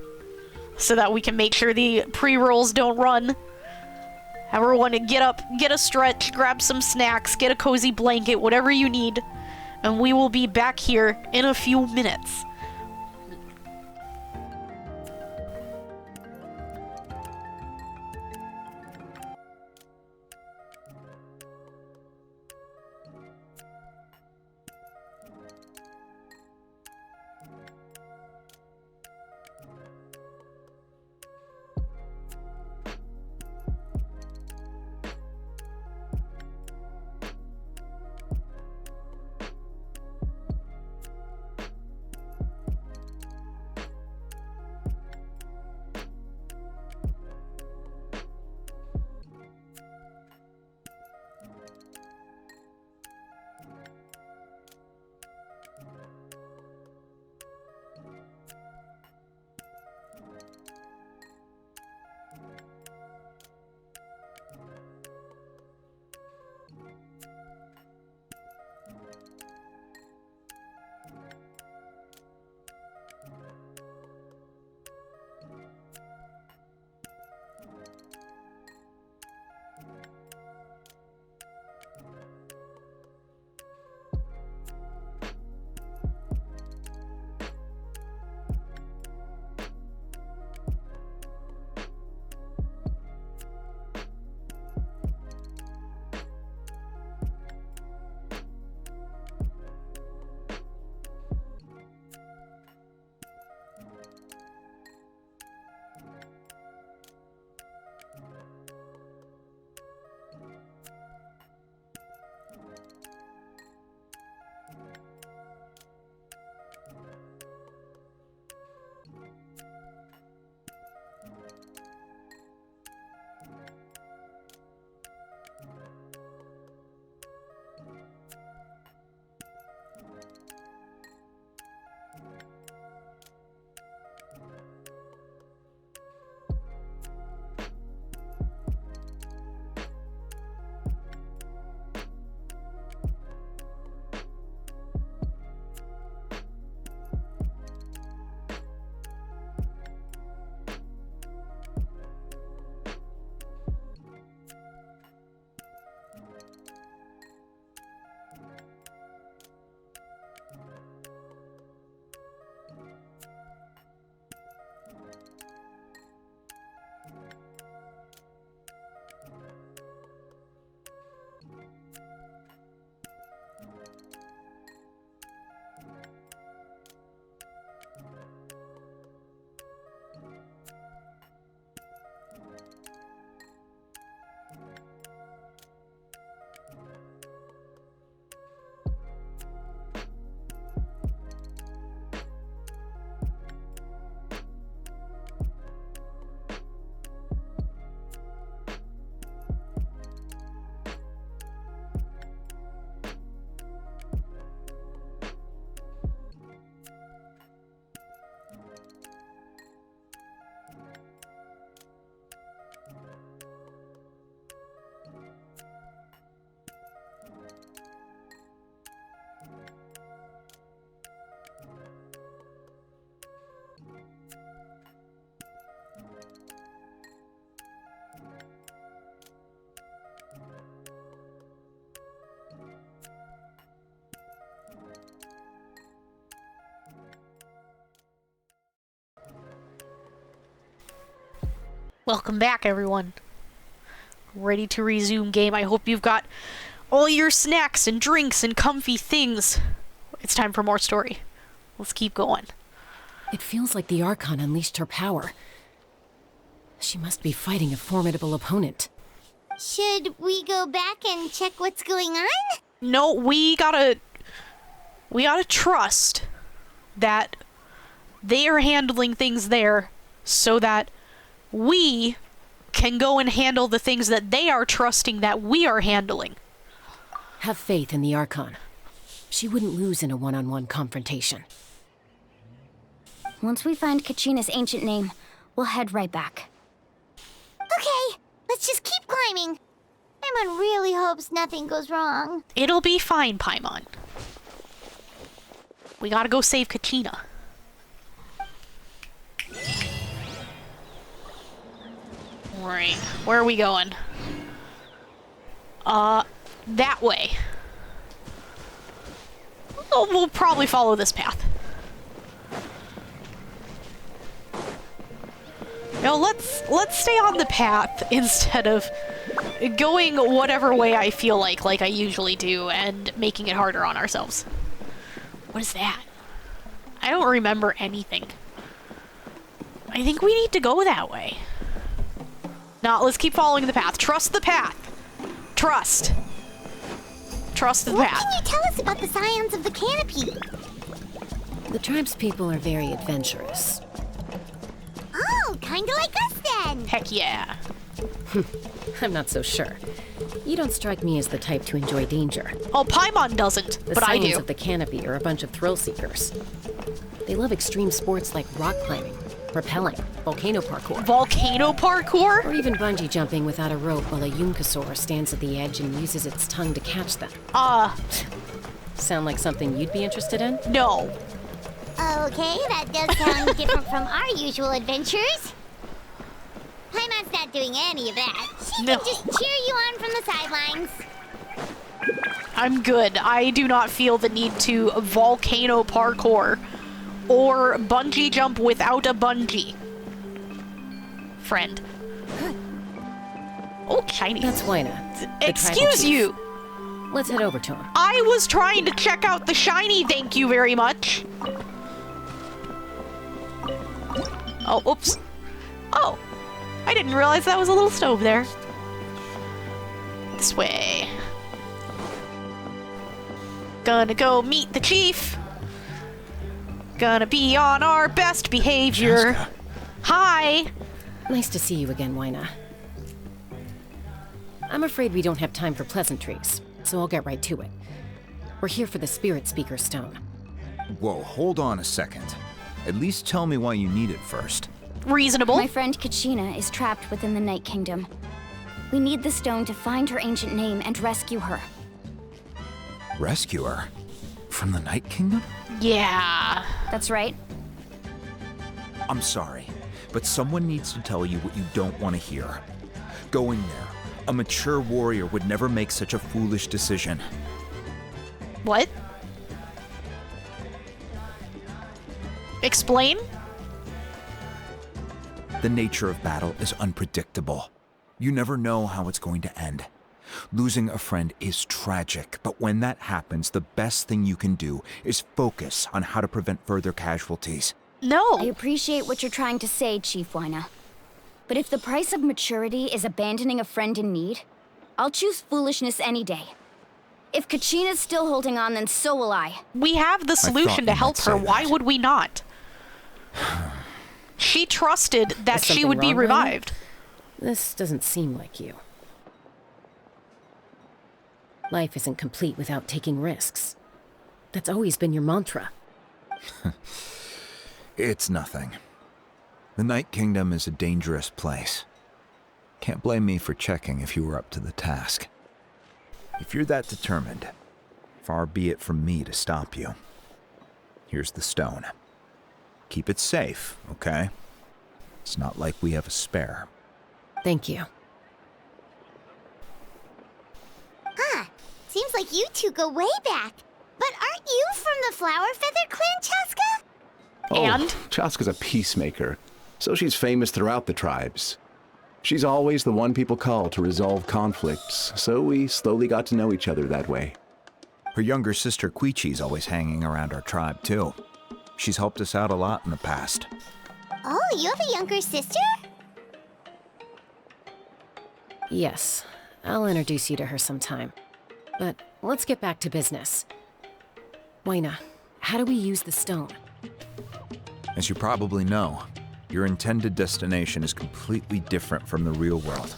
so that we can make sure the pre-rolls don't run. Everyone get up, get a stretch, grab some snacks, get a cozy blanket, whatever you need, and we will be back here in a few minutes. Welcome back, everyone. Ready to resume game. I hope you've got all your snacks and drinks and comfy things. It's time for more story. Let's keep going. It feels like the Archon unleashed her power. She must be fighting a formidable opponent. Should we go back and check what's going on? No, we gotta trust that they are handling things there so that we can go and handle the things that they are trusting that we are handling. Have faith in the Archon. She wouldn't lose in a one-on-one confrontation. Once we find Kachina's ancient name, we'll head right back. Okay, let's just keep climbing. Paimon really hopes nothing goes wrong. It'll be fine, Paimon. We gotta go save Kachina. Right, where are we going? That way. Oh, we'll probably follow this path. No, let's stay on the path instead of going whatever way I feel like I usually do, and making it harder on ourselves. What is that? I don't remember anything. I think we need to go that way. No, let's keep following the path. Trust the path. Trust. Trust the path. What can you tell us about the scions of the canopy? The tribe's people are very adventurous. Oh, kinda like us then. Heck yeah. I'm not so sure. You don't strike me as the type to enjoy danger. Oh, Paimon doesn't, but I do. The Scions of the Canopy are a bunch of thrill seekers. They love extreme sports like rock climbing, rappelling, volcano parkour. Volcano parkour? Or even bungee jumping without a rope while a Yunkasaur stands at the edge and uses its tongue to catch them. Sound like something you'd be interested in? No. Okay, that does sound different from our usual adventures. Paimon's not doing any of that. She can just cheer you on from the sidelines. I'm good. I do not feel the need to volcano parkour or bungee jump without a bungee. Friend. Oh, shiny. That's Huayna. Excuse you. Let's head over to him. I was trying to check out the shiny, thank you very much. Oh, oops. Oh, I didn't realize that was a little stove there. This way. Gonna go meet the chief. Gonna be on our best behavior. Jessica. Hi. Nice to see you again, Huayna. I'm afraid we don't have time for pleasantries, so I'll get right to it. We're here for the Spirit Speaker Stone. Whoa, hold on a second. At least tell me why you need it first. Reasonable. My friend Kachina is trapped within the Night Kingdom. We need the stone to find her ancient name and rescue her. Rescue her? From the Night Kingdom? Yeah. That's right. I'm sorry, but someone needs to tell you what you don't want to hear. Going there. A mature warrior would never make such a foolish decision. What? Explain? The nature of battle is unpredictable. You never know how it's going to end. Losing a friend is tragic, but when that happens, the best thing you can do is focus on how to prevent further casualties. No. I appreciate what you're trying to say, Chief Huayna. But if the price of maturity is abandoning a friend in need, I'll choose foolishness any day. If Kachina's still holding on, then so will I. We have the solution to help her. Why would we not? She trusted that she would be revived. This doesn't seem like you. Life isn't complete without taking risks. That's always been your mantra. It's nothing. The Night Kingdom is a dangerous place. Can't blame me for checking if you were up to the task. If you're that determined, far be it from me to stop you. Here's the stone. Keep it safe, okay? It's not like we have a spare. Thank you. Seems like you two go way back. But aren't you from the Flower Feather Clan, Chaska? And? Chaska's a peacemaker, so she's famous throughout the tribes. She's always the one people call to resolve conflicts, so we slowly got to know each other that way. Her younger sister Quichi's always hanging around our tribe, too. She's helped us out a lot in the past. Oh, you have a younger sister? Yes, I'll introduce you to her sometime. But let's get back to business. Waina, how do we use the stone? As you probably know, your intended destination is completely different from the real world.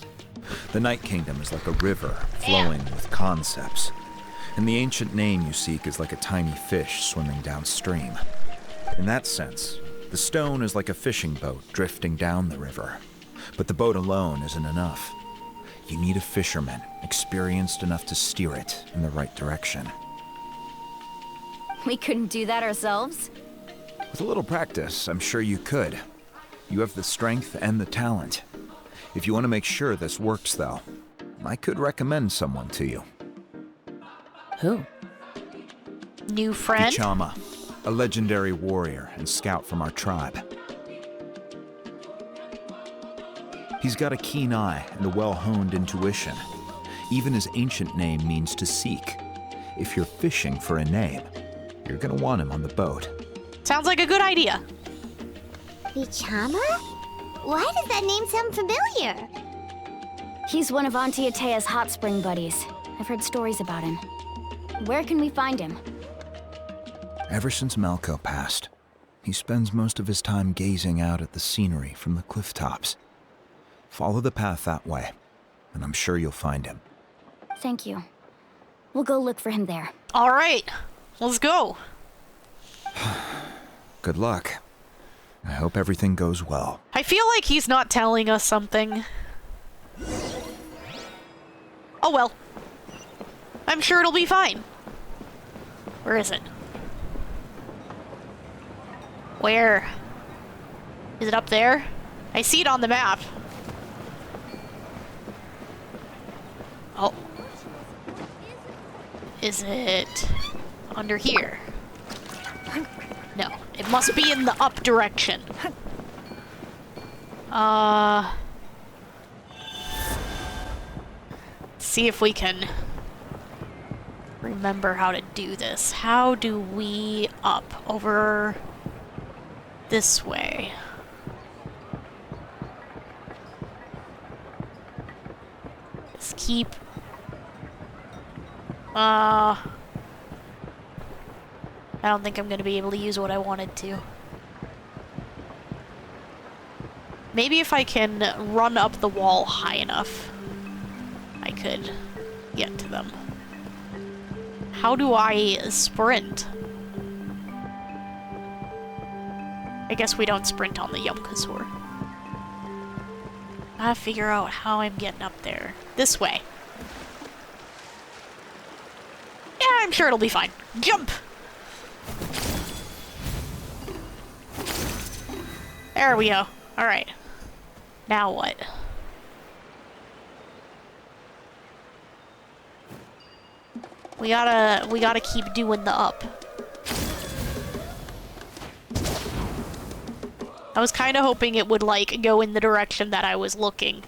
The Night Kingdom is like a river flowing with concepts, and the ancient name you seek is like a tiny fish swimming downstream. In that sense, the stone is like a fishing boat drifting down the river, but the boat alone isn't enough. You need a fisherman experienced enough to steer it in the right direction. We couldn't do that ourselves? With a little practice, I'm sure you could. You have the strength and the talent. If you want to make sure this works, though, I could recommend someone to you. Who? New friend? Ichama, a legendary warrior and scout from our tribe. He's got a keen eye and a well-honed intuition. Even his ancient name means to seek. If you're fishing for a name, you're gonna want him on the boat. Sounds like a good idea. Ichama? Why does that name sound familiar? He's one of Auntie Atea's hot spring buddies. I've heard stories about him. Where can we find him? Ever since Malco passed, he spends most of his time gazing out at the scenery from the cliff tops. Follow the path that way, and I'm sure you'll find him. Thank you. We'll go look for him there. All right, let's go. Good luck. I hope everything goes well. I feel like he's not telling us something. Oh well. I'm sure it'll be fine. Where is it? Where? Is it up there? I see it on the map. Oh. Is it under here? No, it must be in the up direction. See if we can remember how to do this. How do we up? Over this way. Let's keep... I don't think I'm gonna be able to use what I wanted to. Maybe if I can run up the wall high enough, I could get to them. How do I sprint? I guess we don't sprint on the Yomkasur. Gotta figure out how I'm getting up there. This way. Yeah, I'm sure it'll be fine. Jump! There we go. Alright. Now what? We gotta keep doing the up. I was kinda hoping it would, like, go in the direction that I was looking.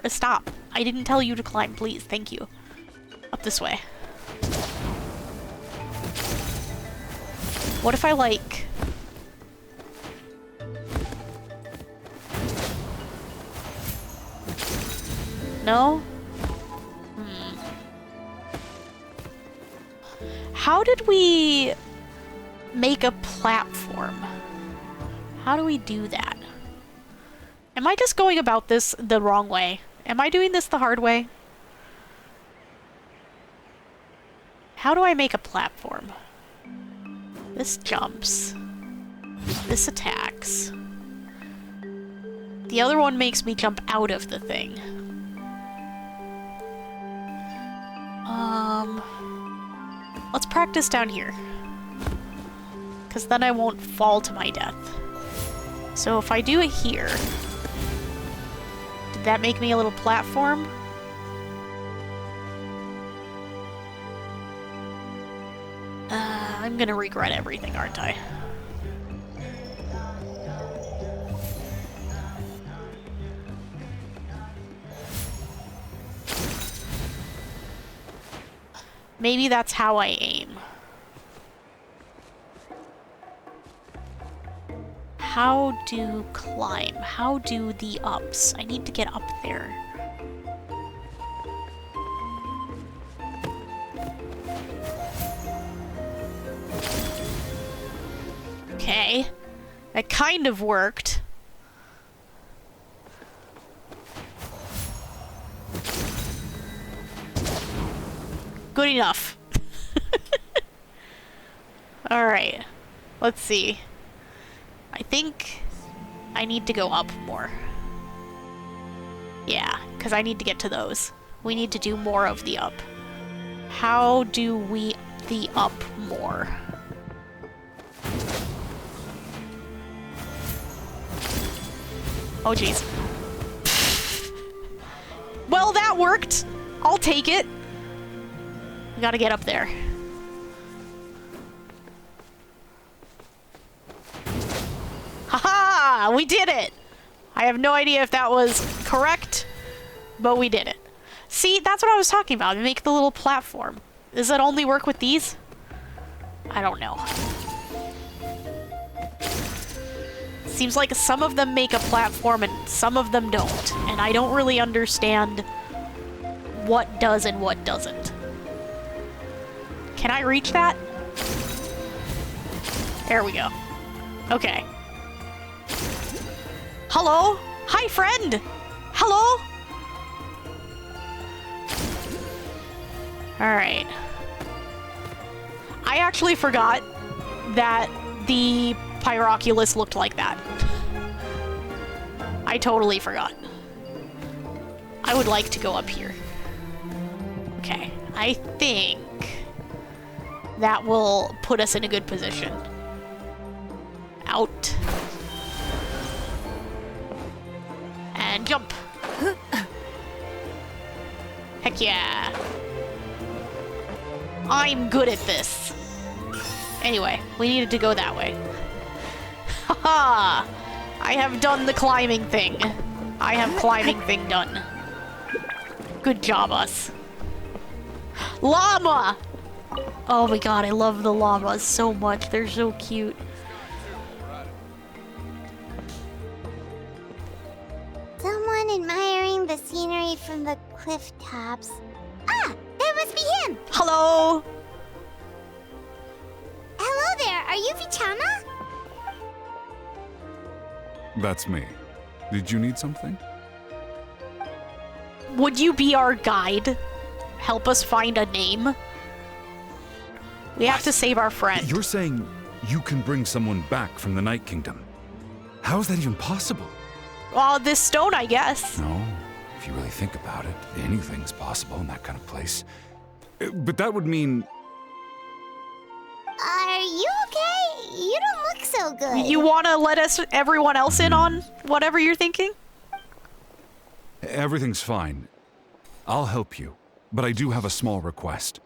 Stop. I didn't tell you to climb, please. Thank you. Up this way. What if I, like... No? How did we make a platform? How do we do that? Am I just going about this the wrong way? Am I doing this the hard way? How do I make a platform? This jumps. This attacks. The other one makes me jump out of the thing. Let's practice down here. Because then I won't fall to my death. So if I do it here... Did that make me a little platform? I'm gonna regret everything, aren't I? Maybe that's how I aim. How do climb? How do the ups? I need to get up there. Okay. That kind of worked. Good enough. Alright. Let's see. I think I need to go up more. Yeah, because I need to get to those. We need to do more of the up. How do we the up more? Oh, jeez. Well, that worked. I'll take it. We gotta get up there. Haha! We did it! I have no idea if that was correct, but we did it. See, that's what I was talking about. Make the little platform. Does that only work with these? I don't know. Seems like some of them make a platform and some of them don't. And I don't really understand what does and what doesn't. Can I reach that? There we go. Okay. Hello? Hi, friend! Hello? Alright. I actually forgot that the Pyroculus looked like that. I totally forgot. I would like to go up here. Okay, I think that will put us in a good position. Out. And jump. Heck yeah. I'm good at this. Anyway, we needed to go that way. Haha! I have done the climbing thing. I have climbing thing done. Good job, us. Llama! Oh my god, I love the llamas so much. They're so cute. Someone admiring the scenery from the cliff tops. Ah! That must be him! Hello! Hello there, are you Vichama? That's me. Did you need something? Would you be our guide? Help us find a name? We have to save our friend. You're saying you can bring someone back from the Night Kingdom? How is that even possible? Well, this stone, I guess. No, if you really think about it, anything's possible in that kind of place. But that would mean... Are you okay? You don't look so good. You want to let everyone else in on whatever you're thinking? Everything's fine. I'll help you, but I do have a small request.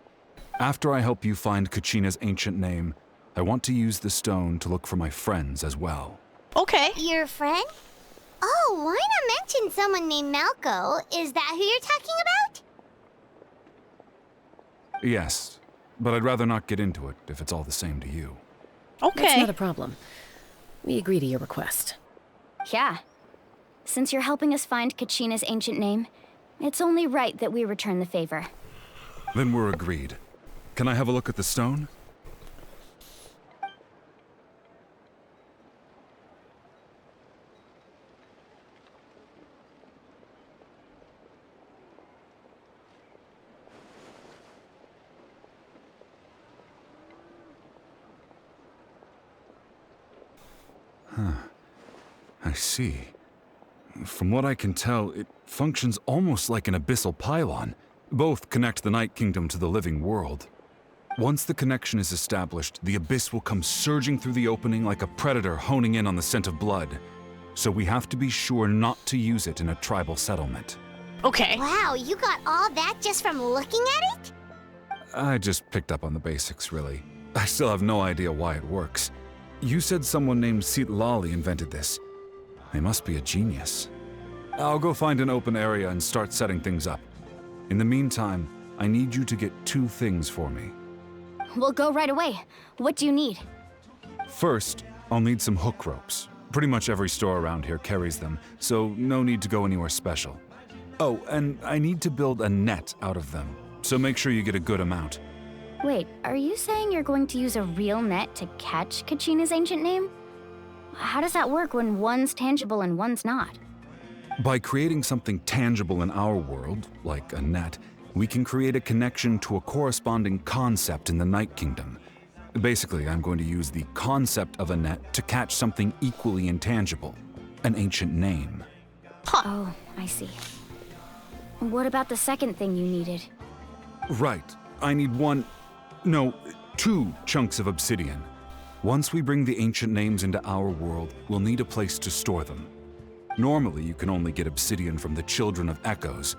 After I help you find Kachina's ancient name, I want to use the stone to look for my friends as well. Okay. Your friend? Oh, why not mention someone named Malco? Is that who you're talking about? Yes, but I'd rather not get into it if it's all the same to you. Okay. That's not a problem. We agree to your request. Yeah. Since you're helping us find Kachina's ancient name, it's only right that we return the favor. Then we're agreed. Can I have a look at the stone? Huh. I see. From what I can tell, it functions almost like an abyssal pylon. Both connect the Night Kingdom to the living world. Once the connection is established, the abyss will come surging through the opening like a predator honing in on the scent of blood. So we have to be sure not to use it in a tribal settlement. Okay. Wow, you got all that just from looking at it? I just picked up on the basics, really. I still have no idea why it works. You said someone named Sitlali invented this. They must be a genius. I'll go find an open area and start setting things up. In the meantime, I need you to get 2 things for me. We'll go right away. What do you need? First, I'll need some hook ropes. Pretty much every store around here carries them, so no need to go anywhere special. Oh, and I need to build a net out of them, so make sure you get a good amount. Wait, are you saying you're going to use a real net to catch Kachina's ancient name? How does that work when one's tangible and one's not? By creating something tangible in our world, like a net, we can create a connection to a corresponding concept in the Night Kingdom. Basically, I'm going to use the concept of a net to catch something equally intangible, an ancient name. Oh, I see. What about the second thing you needed? Right. I need 2 chunks of obsidian. Once we bring the ancient names into our world, we'll need a place to store them. Normally, you can only get obsidian from the Children of Echoes,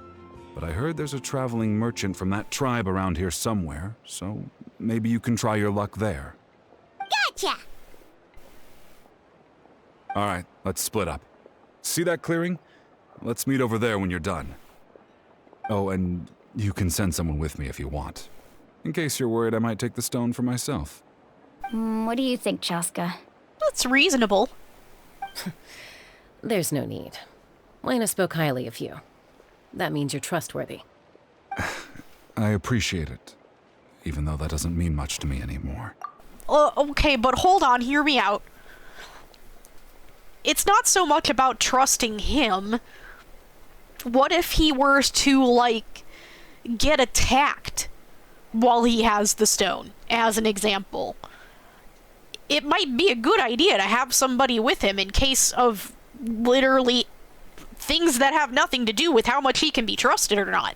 but I heard there's a traveling merchant from that tribe around here somewhere, so maybe you can try your luck there. Gotcha! All right, let's split up. See that clearing? Let's meet over there when you're done. Oh, and you can send someone with me if you want. In case you're worried I might take the stone for myself. What do you think, Chaska? That's reasonable. There's no need. Lena spoke highly of you. That means you're trustworthy. I appreciate it, even though that doesn't mean much to me anymore. Okay, but hold on, hear me out. It's not so much about trusting him. What if he were to, like, get attacked while he has the stone, as an example? It might be a good idea to have somebody with him in case of literally things that have nothing to do with how much he can be trusted or not.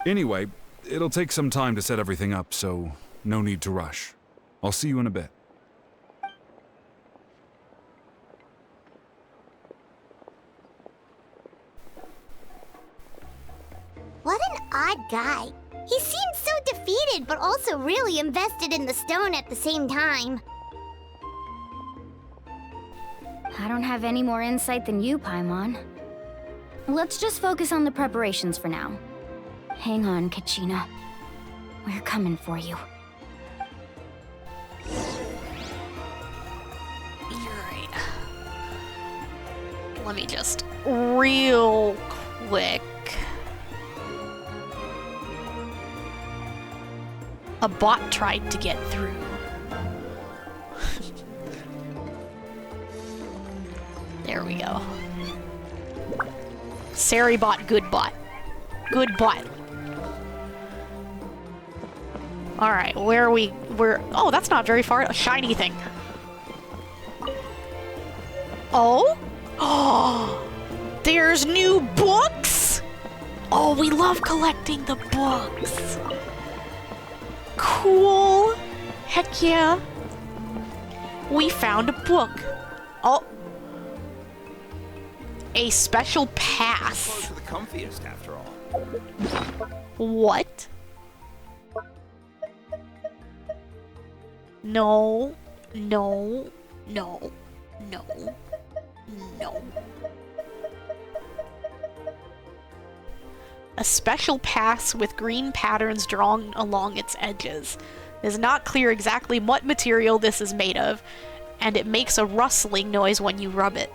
Anyway, it'll take some time to set everything up, so no need to rush. I'll see you in a bit. What an odd guy. He seems so defeated, but also really invested in the stone at the same time. I don't have any more insight than you, Paimon. Let's just focus on the preparations for now. Hang on, Kachina. We're coming for you. You're right. Let me just real quick. A bot tried to get through. There we go. Sari bot, good bot. Good bot. Alright, where are we? Oh, that's not very far. A shiny thing. Oh? Oh! There's new books? Oh, we love collecting the books. Cool. Heck yeah. We found a book. Oh. A special pass. Clothes are the comfiest, after all. What? No. No. No. No. No. A special pass with green patterns drawn along its edges. It is not clear exactly what material this is made of, and it makes a rustling noise when you rub it.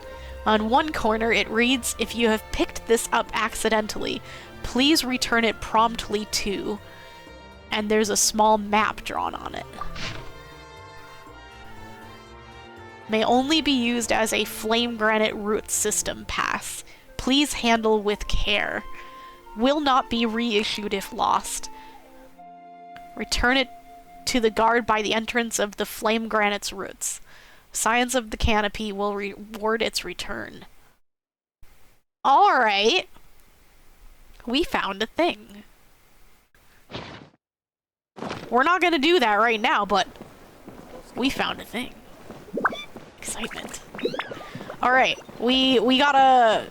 On one corner it reads, "If you have picked this up accidentally, please return it promptly to," and there's a small map drawn on it. May only be used as a flame granite root system pass. Please handle with care. Will not be reissued if lost. Return it to the guard by the entrance of the flame granite's roots. Signs of the canopy will reward its return. Alright. We found a thing. We're not gonna do that right now, but we found a thing. Excitement. Alright, we gotta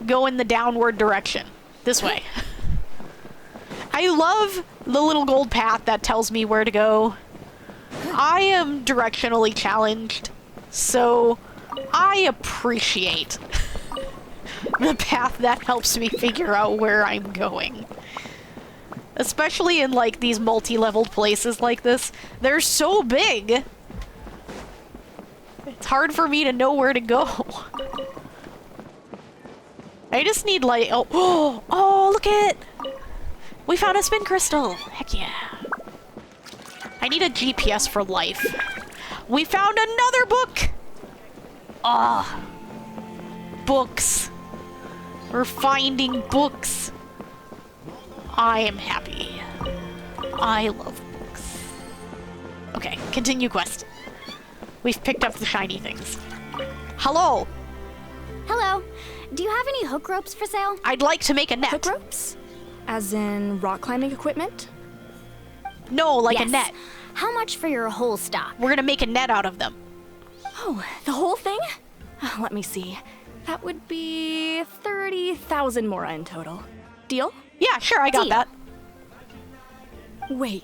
go in the downward direction. This way. I love the little gold path that tells me where to go. I am directionally challenged, so I appreciate the path that helps me figure out where I'm going. Especially in, like, these multi-leveled places like this. They're so big! It's hard for me to know where to go. I just need, like, oh, look at it! We found a spin crystal! Heck yeah. I need a GPS for life. We found another book! Ah. Books. We're finding books. I am happy. I love books. Okay, continue quest. We've picked up the shiny things. Hello! Hello. Do you have any hook ropes for sale? I'd like to make a net. Hook ropes? As in rock climbing equipment? No, like Yes. a net. How much for your whole stock? We're gonna make a net out of them. Oh, the whole thing? Let me see. That would be 30,000 mora in total. Deal? Yeah, sure, I got Deal. that. Wait,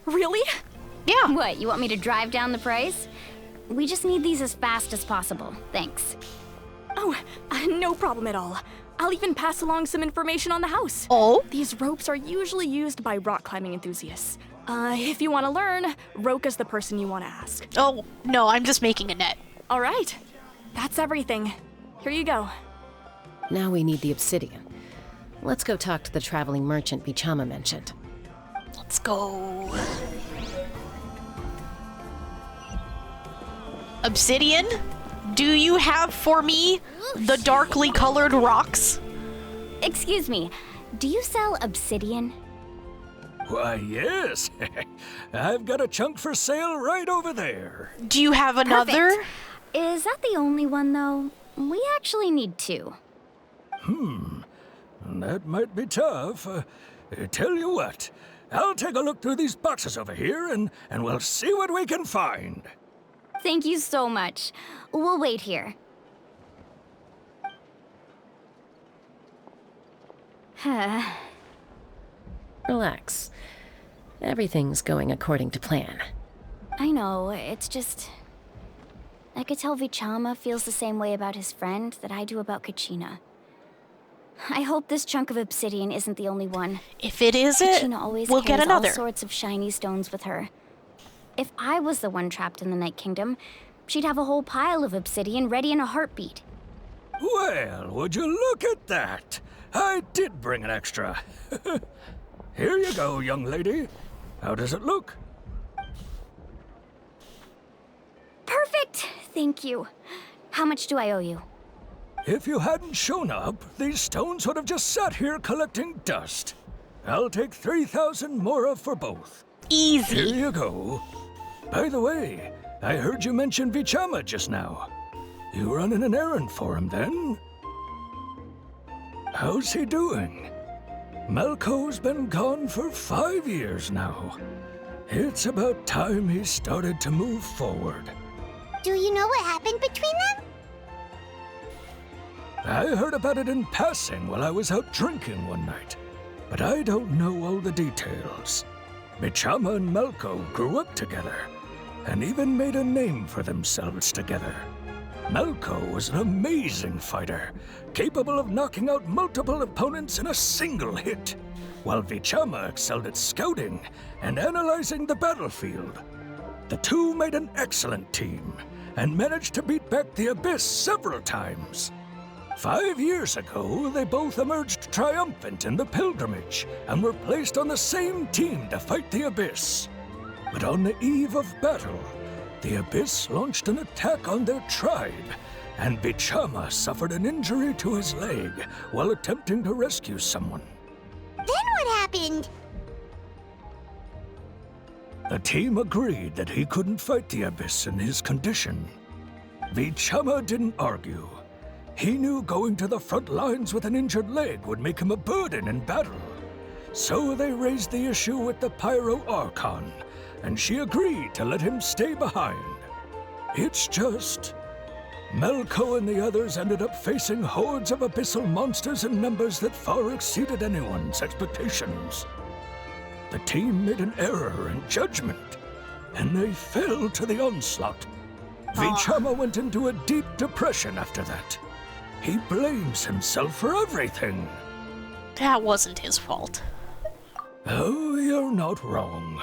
really? Yeah. What, you want me to drive down the price? We just need these as fast as possible. Thanks. Oh, no problem at all. I'll even pass along some information on the house. Oh? These ropes are usually used by rock climbing enthusiasts. If you want to learn, Roka's the person you want to ask. Oh, no, I'm just making a net. All right. That's everything. Here you go. Now we need the obsidian. Let's go talk to the traveling merchant Bichama mentioned. Let's go. Obsidian? Do you have for me the darkly colored rocks? Excuse me, do you sell obsidian? Why, yes. I've got a chunk for sale right over there. Do you have another? Perfect. Is that the only one, though? We actually need two. That might be tough. Tell you what, I'll take a look through these boxes over here and we'll see what we can find. Thank you so much. We'll wait here. Relax. Everything's going according to plan. I know, it's just... I could tell Vichama feels the same way about his friend that I do about Kachina. I hope this chunk of obsidian isn't the only one. If it is Kachina always we'll carries get another. all sorts of shiny stones with her. If I was the one trapped in the Night Kingdom, she'd have a whole pile of obsidian ready in a heartbeat. Well, would you look at that? I did bring an extra. Here you go, young lady. How does it look? Perfect! Thank you. How much do I owe you? If you hadn't shown up, these stones would have just sat here collecting dust. I'll take 3,000 mora for both. Easy. Here you go. By the way, I heard you mention Vichama just now. You running an errand for him, then? How's he doing? Malco's been gone for 5 years now. It's about time he started to move forward. Do you know what happened between them? I heard about it in passing while I was out drinking one night, but I don't know all the details. Vichama and Malco grew up together, and even made a name for themselves together. Malco was an amazing fighter, capable of knocking out multiple opponents in a single hit, while Vichama excelled at scouting and analyzing the battlefield. The two made an excellent team, and managed to beat back the Abyss several times. 5 years ago, they both emerged triumphant in the pilgrimage, and were placed on the same team to fight the Abyss. But on the eve of battle, the Abyss launched an attack on their tribe, and Vichama suffered an injury to his leg while attempting to rescue someone. Then what happened? The team agreed that he couldn't fight the Abyss in his condition. Vichama didn't argue. He knew going to the front lines with an injured leg would make him a burden in battle. So they raised the issue with the Pyro Archon, and she agreed to let him stay behind. It's just... Malco and the others ended up facing hordes of abyssal monsters in numbers that far exceeded anyone's expectations. The team made an error in judgment, and they fell to the onslaught. Vichama went into a deep depression after that. He blames himself for everything. That wasn't his fault. Oh, you're not wrong.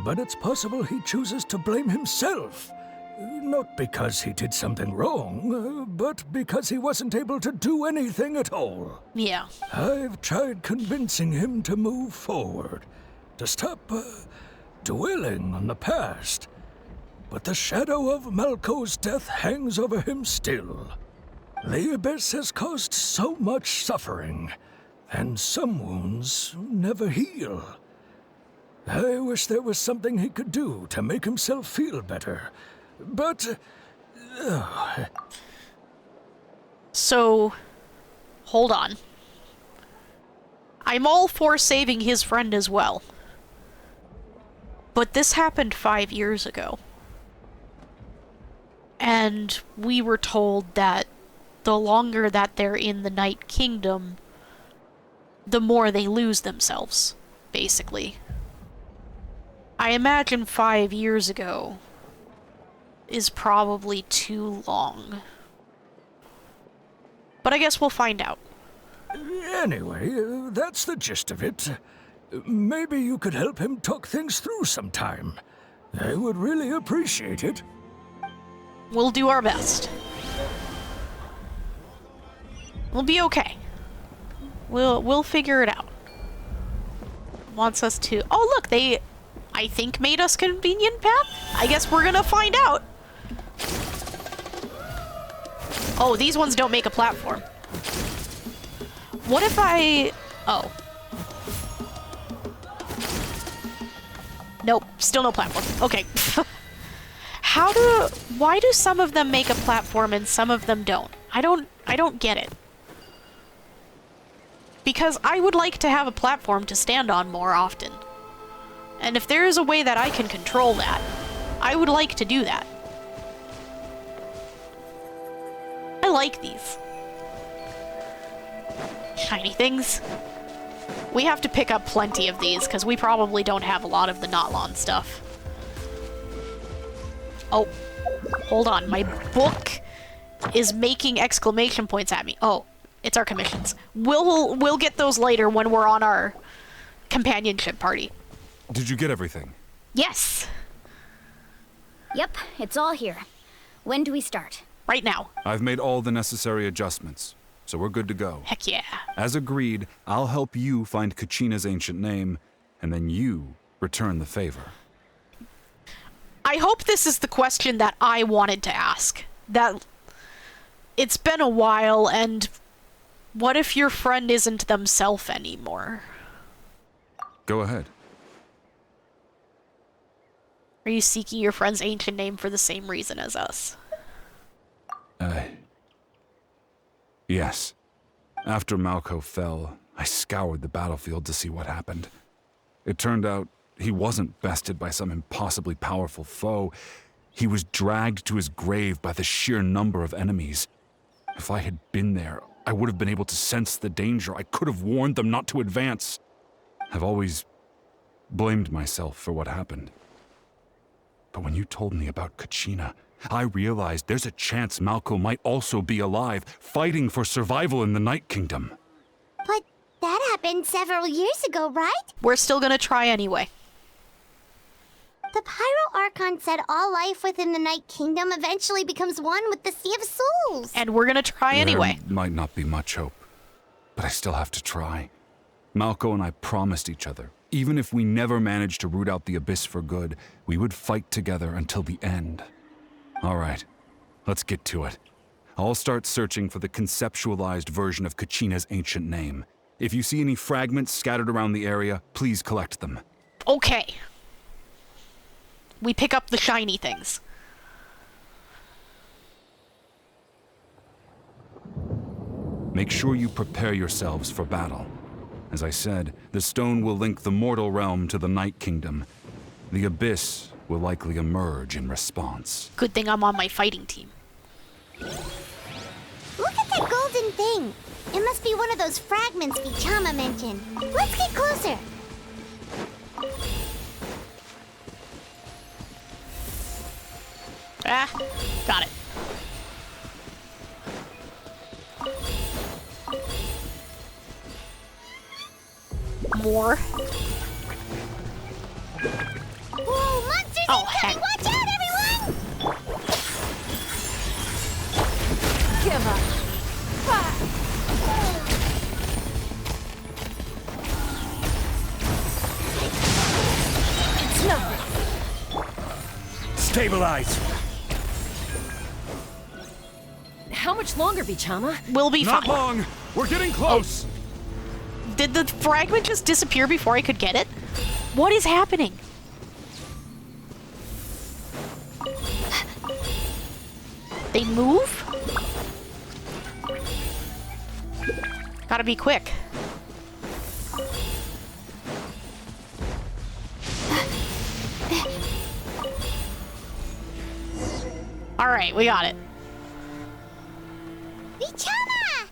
But it's possible he chooses to blame himself. Not because he did something wrong, but because he wasn't able to do anything at all. Yeah. I've tried convincing him to move forward, to stop dwelling on the past. But the shadow of Malco's death hangs over him still. The Abyss has caused so much suffering, and some wounds never heal. I wish there was something he could do to make himself feel better, but... So, hold on. I'm all for saving his friend as well. But this happened 5 years ago. And we were told that the longer that they're in the Night Kingdom, the more they lose themselves, basically. I imagine 5 years ago is probably too long. But I guess we'll find out. Anyway, that's the gist of it. Maybe you could help him talk things through sometime. I would really appreciate it. We'll do our best. We'll be okay. We'll figure it out. Wants us to... Oh, look, they, I think, made us convenient path? I guess we're gonna find out. Oh, these ones don't make a platform. What if I... Oh. Nope, still no platform. Okay. Why do some of them make a platform and some of them don't? I don't get it. Because I would like to have a platform to stand on more often. And if there is a way that I can control that, I would like to do that. I like these. Shiny things. We have to pick up plenty of these, because we probably don't have a lot of the Natlan stuff. Oh, hold on. My book is making exclamation points at me. Oh, it's our commissions. We'll get those later when we're on our companionship party. Did you get everything? Yes. Yep, it's all here. When do we start? Right now. I've made all the necessary adjustments, so we're good to go. Heck yeah. As agreed, I'll help you find Kachina's ancient name, and then you return the favor. I hope this is the question that I wanted to ask. That it's been a while, and what if your friend isn't themself anymore? Go ahead. Are you seeking your friend's ancient name for the same reason as us? Yes. After Malco fell, I scoured the battlefield to see what happened. It turned out he wasn't bested by some impossibly powerful foe. He was dragged to his grave by the sheer number of enemies. If I had been there, I would have been able to sense the danger. I could have warned them not to advance. I've always blamed myself for what happened. But when you told me about Kachina, I realized there's a chance Malco might also be alive, fighting for survival in the Night Kingdom. But that happened several years ago, right? We're still gonna try anyway. The Pyro Archon said all life within the Night Kingdom eventually becomes one with the Sea of Souls. And we're gonna try anyway. There might not be much hope, but I still have to try. Malco and I promised each other, even if we never managed to root out the Abyss for good, we would fight together until the end. All right, let's get to it. I'll start searching for the conceptualized version of Kachina's ancient name. If you see any fragments scattered around the area, please collect them. Okay. We pick up the shiny things. Make sure you prepare yourselves for battle. As I said, the stone will link the mortal realm to the Night Kingdom. The Abyss will likely emerge in response. Good thing I'm on my fighting team. Look at that golden thing. It must be one of those fragments Vichama mentioned. Let's get closer. Ah, got it. More. Oh, heck. Watch out, everyone! Give up. It's nothing. Stabilize! How much longer, Vichama? We'll be Not fine. long! We're getting close! Did the fragment just disappear before I could get it? What is happening? They move? Gotta be quick. Alright, we got it. Vichama!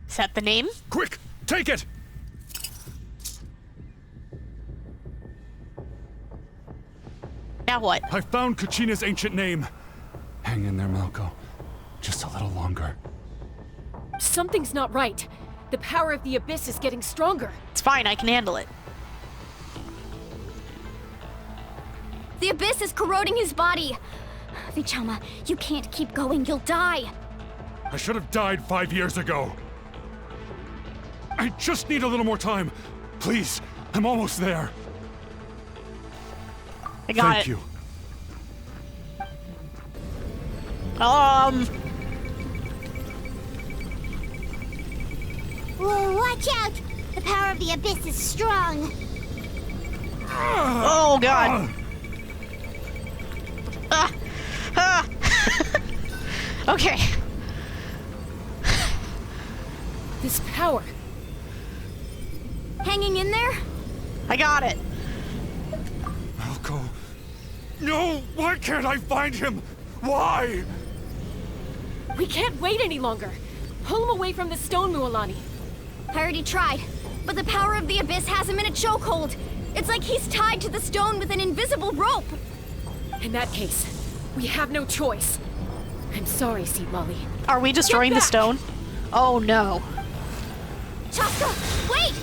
Is that the name? Quick! Take it! Now what? I found Kachina's ancient name. Hang in there, Malko. Just a little longer. Something's not right. The power of the Abyss is getting stronger. It's fine, I can handle it. The Abyss is corroding his body. Vichama, you can't keep going. You'll die. I should have died 5 years ago. I just need a little more time. Please, I'm almost there. I got Thank it. you. Whoa, watch out! The power of the Abyss is strong. Oh, God. Okay. This power. Hanging in there? I got it. Malko. No! Why can't I find him? Why? We can't wait any longer. Pull him away from the stone, Mualani. I already tried, but the power of the Abyss has him in a chokehold. It's like he's tied to the stone with an invisible rope. In that case, we have no choice. I'm sorry, Seat Molly. Are we destroying the stone? Oh, no. Chaska, wait!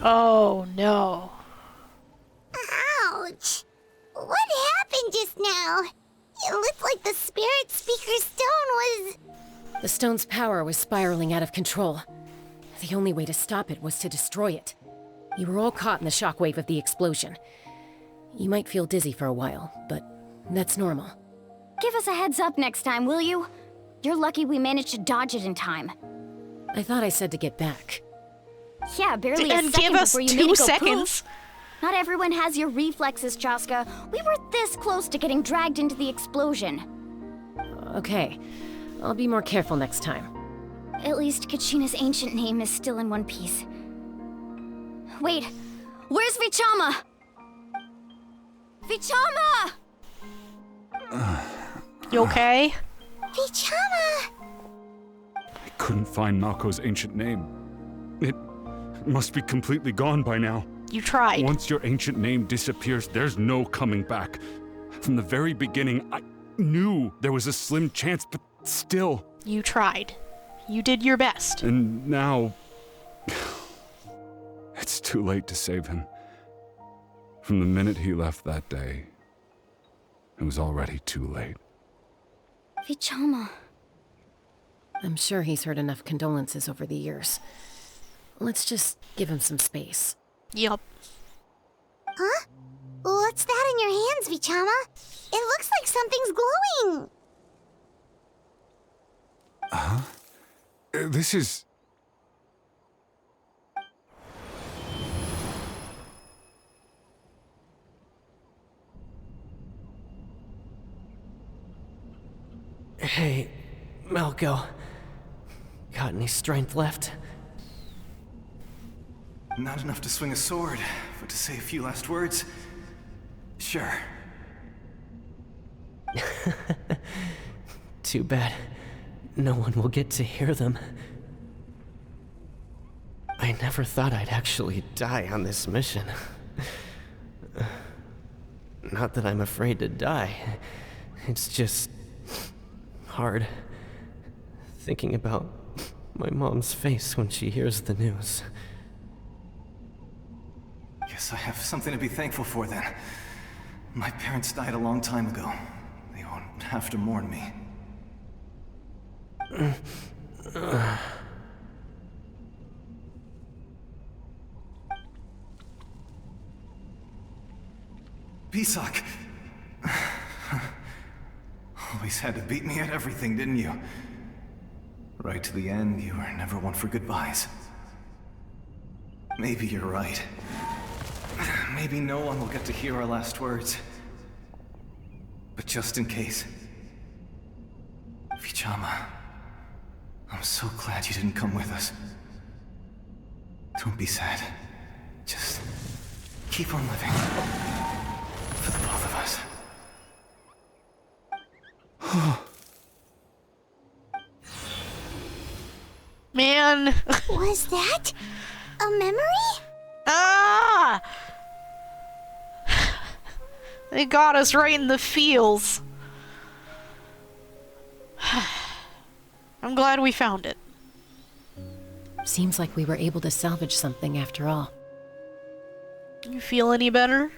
Oh, no. Ouch! What happened just now? It looked like the Spirit Speaker stone was... The stone's power was spiraling out of control. The only way to stop it was to destroy it. You were all caught in the shockwave of the explosion. You might feel dizzy for a while, but that's normal. Give us a heads up next time, will you? You're lucky we managed to dodge it in time. I thought I said to get back. Yeah, barely a And second give us before you 2 made it go seconds. poof. Not everyone has your reflexes, Chaska. We were this close to getting dragged into the explosion. Okay, I'll be more careful next time. At least Kachina's ancient name is still in one piece. Wait, where's Vichama? Vichama! You okay? Vichama! I couldn't find Malko's ancient name. It must be completely gone by now. You tried. Once your ancient name disappears, there's no coming back. From the very beginning, I knew there was a slim chance, but still. You tried. You did your best. And now... it's too late to save him. From the minute he left that day, it was already too late. Vichama. I'm sure he's heard enough condolences over the years. Let's just give him some space. Yup. Huh? What's that in your hands, Vichama? It looks like something's glowing. Huh? This is... Hey, Malko. Got any strength left? Not enough to swing a sword, but to say a few last words? Sure. Too bad. No one will get to hear them. I never thought I'd actually die on this mission. Not that I'm afraid to die. It's just... hard. Thinking about my mom's face when she hears the news. Guess I have something to be thankful for then. My parents died a long time ago. They won't have to mourn me. Pisak! Always had to beat me at everything, didn't you? Right to the end, you were never one for goodbyes. Maybe you're right. Maybe no one will get to hear our last words. But just in case... Vichama, I'm so glad you didn't come with us. Don't be sad. Just keep on living. For the both of us. Man. Was that a memory? Ah! They got us right in the feels. I'm glad we found it. Seems like we were able to salvage something after all. You feel any better?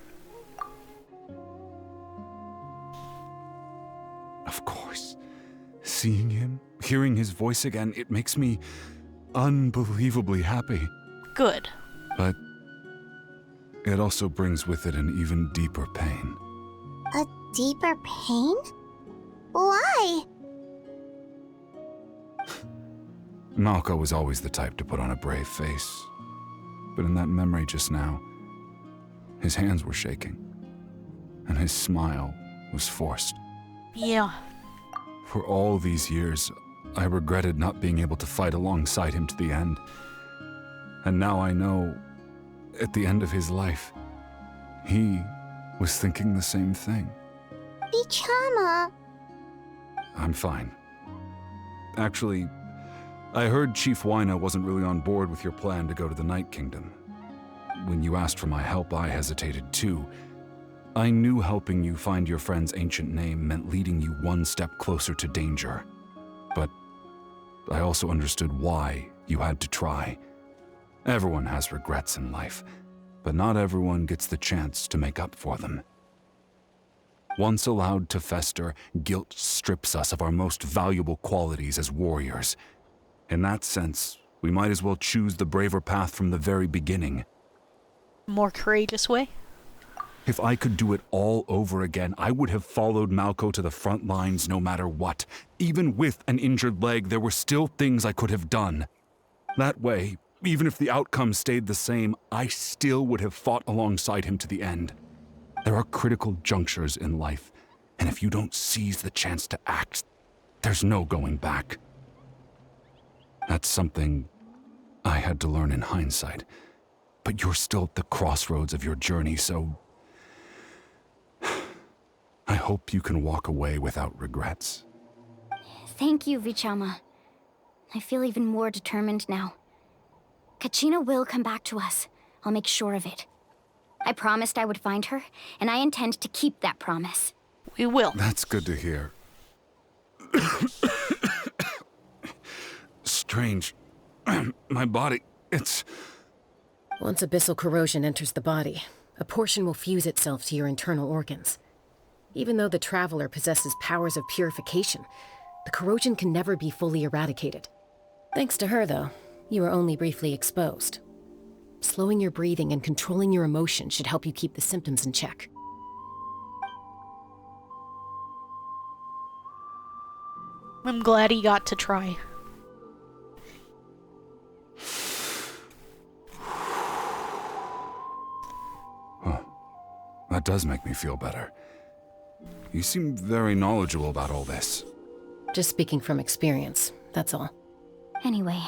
Of course. Seeing him, hearing his voice again, it makes me unbelievably happy. Good. But it also brings with it an even deeper pain. A deeper pain? Why? Malco was always the type to put on a brave face. But in that memory just now, his hands were shaking, and his smile was forced. Yeah. For all these years, I regretted not being able to fight alongside him to the end. And now I know, at the end of his life, he was thinking the same thing. Vichama. I'm fine. Actually, I heard Chief Wyna wasn't really on board with your plan to go to the Night Kingdom. When you asked for my help, I hesitated too. I knew helping you find your friend's ancient name meant leading you one step closer to danger. But I also understood why you had to try. Everyone has regrets in life, but not everyone gets the chance to make up for them. Once allowed to fester, guilt strips us of our most valuable qualities as warriors. In that sense, we might as well choose the braver path from the very beginning. More courageous way? If I could do it all over again, I would have followed Malco to the front lines no matter what. Even with an injured leg, there were still things I could have done. That way, even if the outcome stayed the same, I still would have fought alongside him to the end. There are critical junctures in life, and if you don't seize the chance to act, there's no going back. That's something I had to learn in hindsight. But you're still at the crossroads of your journey, so I hope you can walk away without regrets. Thank you, Vichama. I feel even more determined now. Kachina will come back to us. I'll make sure of it. I promised I would find her, and I intend to keep that promise. We will. That's good to hear. Strange. My body, it's... Once abyssal corrosion enters the body, a portion will fuse itself to your internal organs. Even though the Traveler possesses powers of purification, the corrosion can never be fully eradicated. Thanks to her, though, you are only briefly exposed. Slowing your breathing and controlling your emotions should help you keep the symptoms in check. I'm glad he got to try. That does make me feel better. You seem very knowledgeable about all this. Just speaking from experience, that's all. Anyway,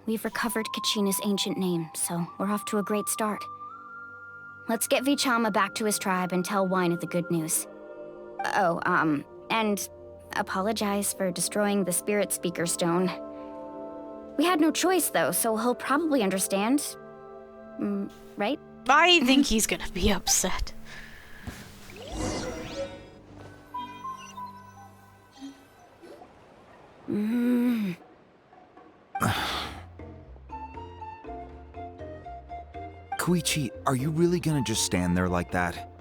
we've recovered Kachina's ancient name, so we're off to a great start. Let's get Vichama back to his tribe and tell Wyna the good news. Oh, and apologize for destroying the Spirit Speaker Stone. We had no choice, though, so he'll probably understand. Right? I think he's gonna be upset. Koichi, are you really gonna just stand there like that?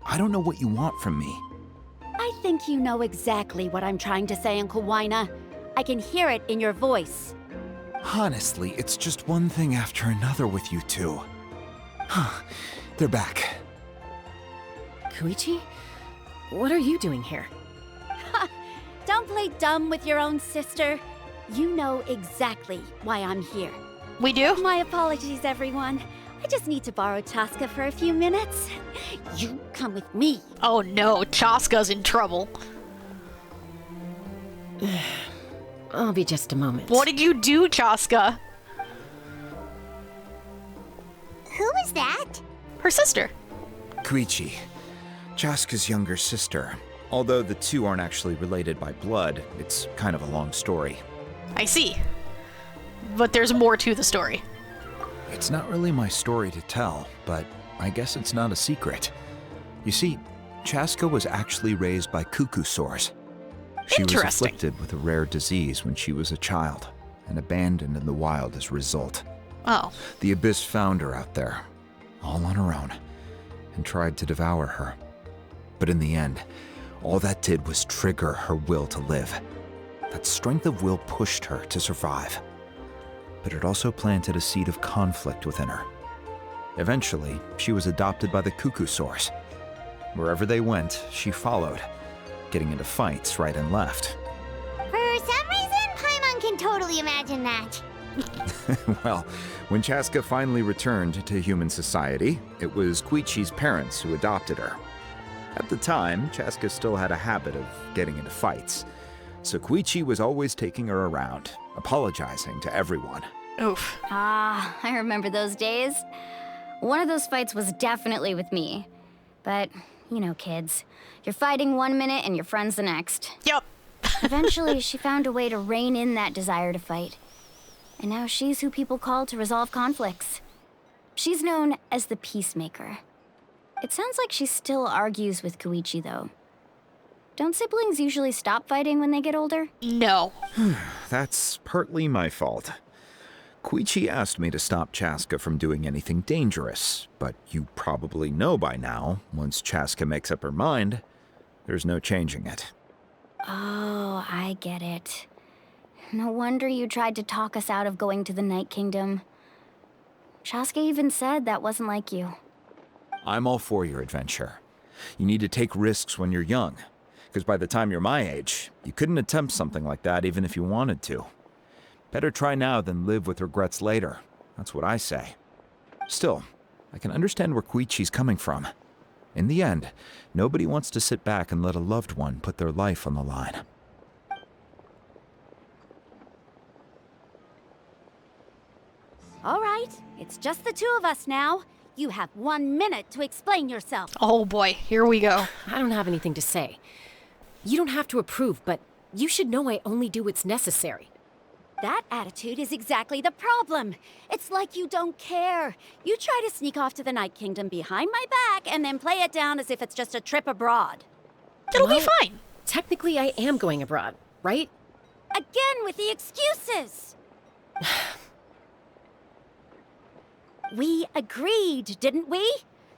I don't know what you want from me. I think you know exactly what I'm trying to say, Uncle Wina. I can hear it in your voice. Honestly, it's just one thing after another with you two. They're back. Koichi? What are you doing here? Don't play dumb with your own sister. You know exactly why I'm here. We do? My apologies, everyone. I just need to borrow Chaska for a few minutes. You come with me. Oh no, Chaska's in trouble. I'll be just a moment. What did you do, Chaska? Who is that? Her sister. Koichi, Chaska's younger sister. Although the two aren't actually related by blood, it's kind of a long story. I see. But there's more to the story. It's not really my story to tell, but I guess it's not a secret. You see, Chaska was actually raised by cuckoo sores. She was afflicted with a rare disease when she was a child, and abandoned in the wild as a result. Oh. The Abyss found her out there, all on her own, and tried to devour her. But in the end, all that did was trigger her will to live. That strength of will pushed her to survive. But it also planted a seed of conflict within her. Eventually, she was adopted by the cuckoo source. Wherever they went, she followed, getting into fights right and left. For some reason, Paimon can totally imagine that. Well, when Chaska finally returned to human society, it was Koichi's parents who adopted her. At the time, Chaska still had a habit of getting into fights, so Koichi was always taking her around, apologizing to everyone. Oof. Ah, I remember those days. One of those fights was definitely with me. But, you know, kids. You're fighting one minute and your friend's the next. Yep. Eventually, she found a way to rein in that desire to fight. And now she's who people call to resolve conflicts. She's known as the Peacemaker. It sounds like she still argues with Koichi, though. Don't siblings usually stop fighting when they get older? No. That's partly my fault. Koichi asked me to stop Chaska from doing anything dangerous, but you probably know by now, once Chaska makes up her mind, there's no changing it. Oh, I get it. No wonder you tried to talk us out of going to the Night Kingdom. Chaska even said that wasn't like you. I'm all for your adventure. You need to take risks when you're young, because by the time you're my age, you couldn't attempt something like that even if you wanted to. Better try now than live with regrets later. That's what I say. Still, I can understand where Koichi's coming from. In the end, nobody wants to sit back and let a loved one put their life on the line. All right, it's just the two of us now. You have 1 minute to explain yourself. Oh boy, here we go. I don't have anything to say. You don't have to approve, but you should know I only do what's necessary. That attitude is exactly the problem. It's like you don't care. You try to sneak off to the Night Kingdom behind my back and then play it down as if it's just a trip abroad. It'll be fine. Technically, I am going abroad, right? Again with the excuses. We agreed, didn't we?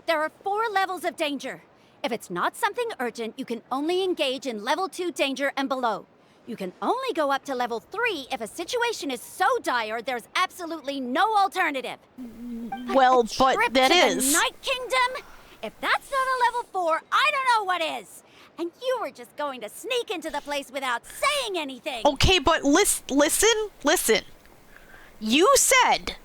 There are 4 levels of danger. If it's not something urgent, you can only engage in level 2 danger and below. You can only go up to level 3 if a situation is so dire there's absolutely no alternative. Well, but but that is. The Night Kingdom? If that's not a level 4, I don't know what is. And you were just going to sneak into the place without saying anything. Okay, but listen. You said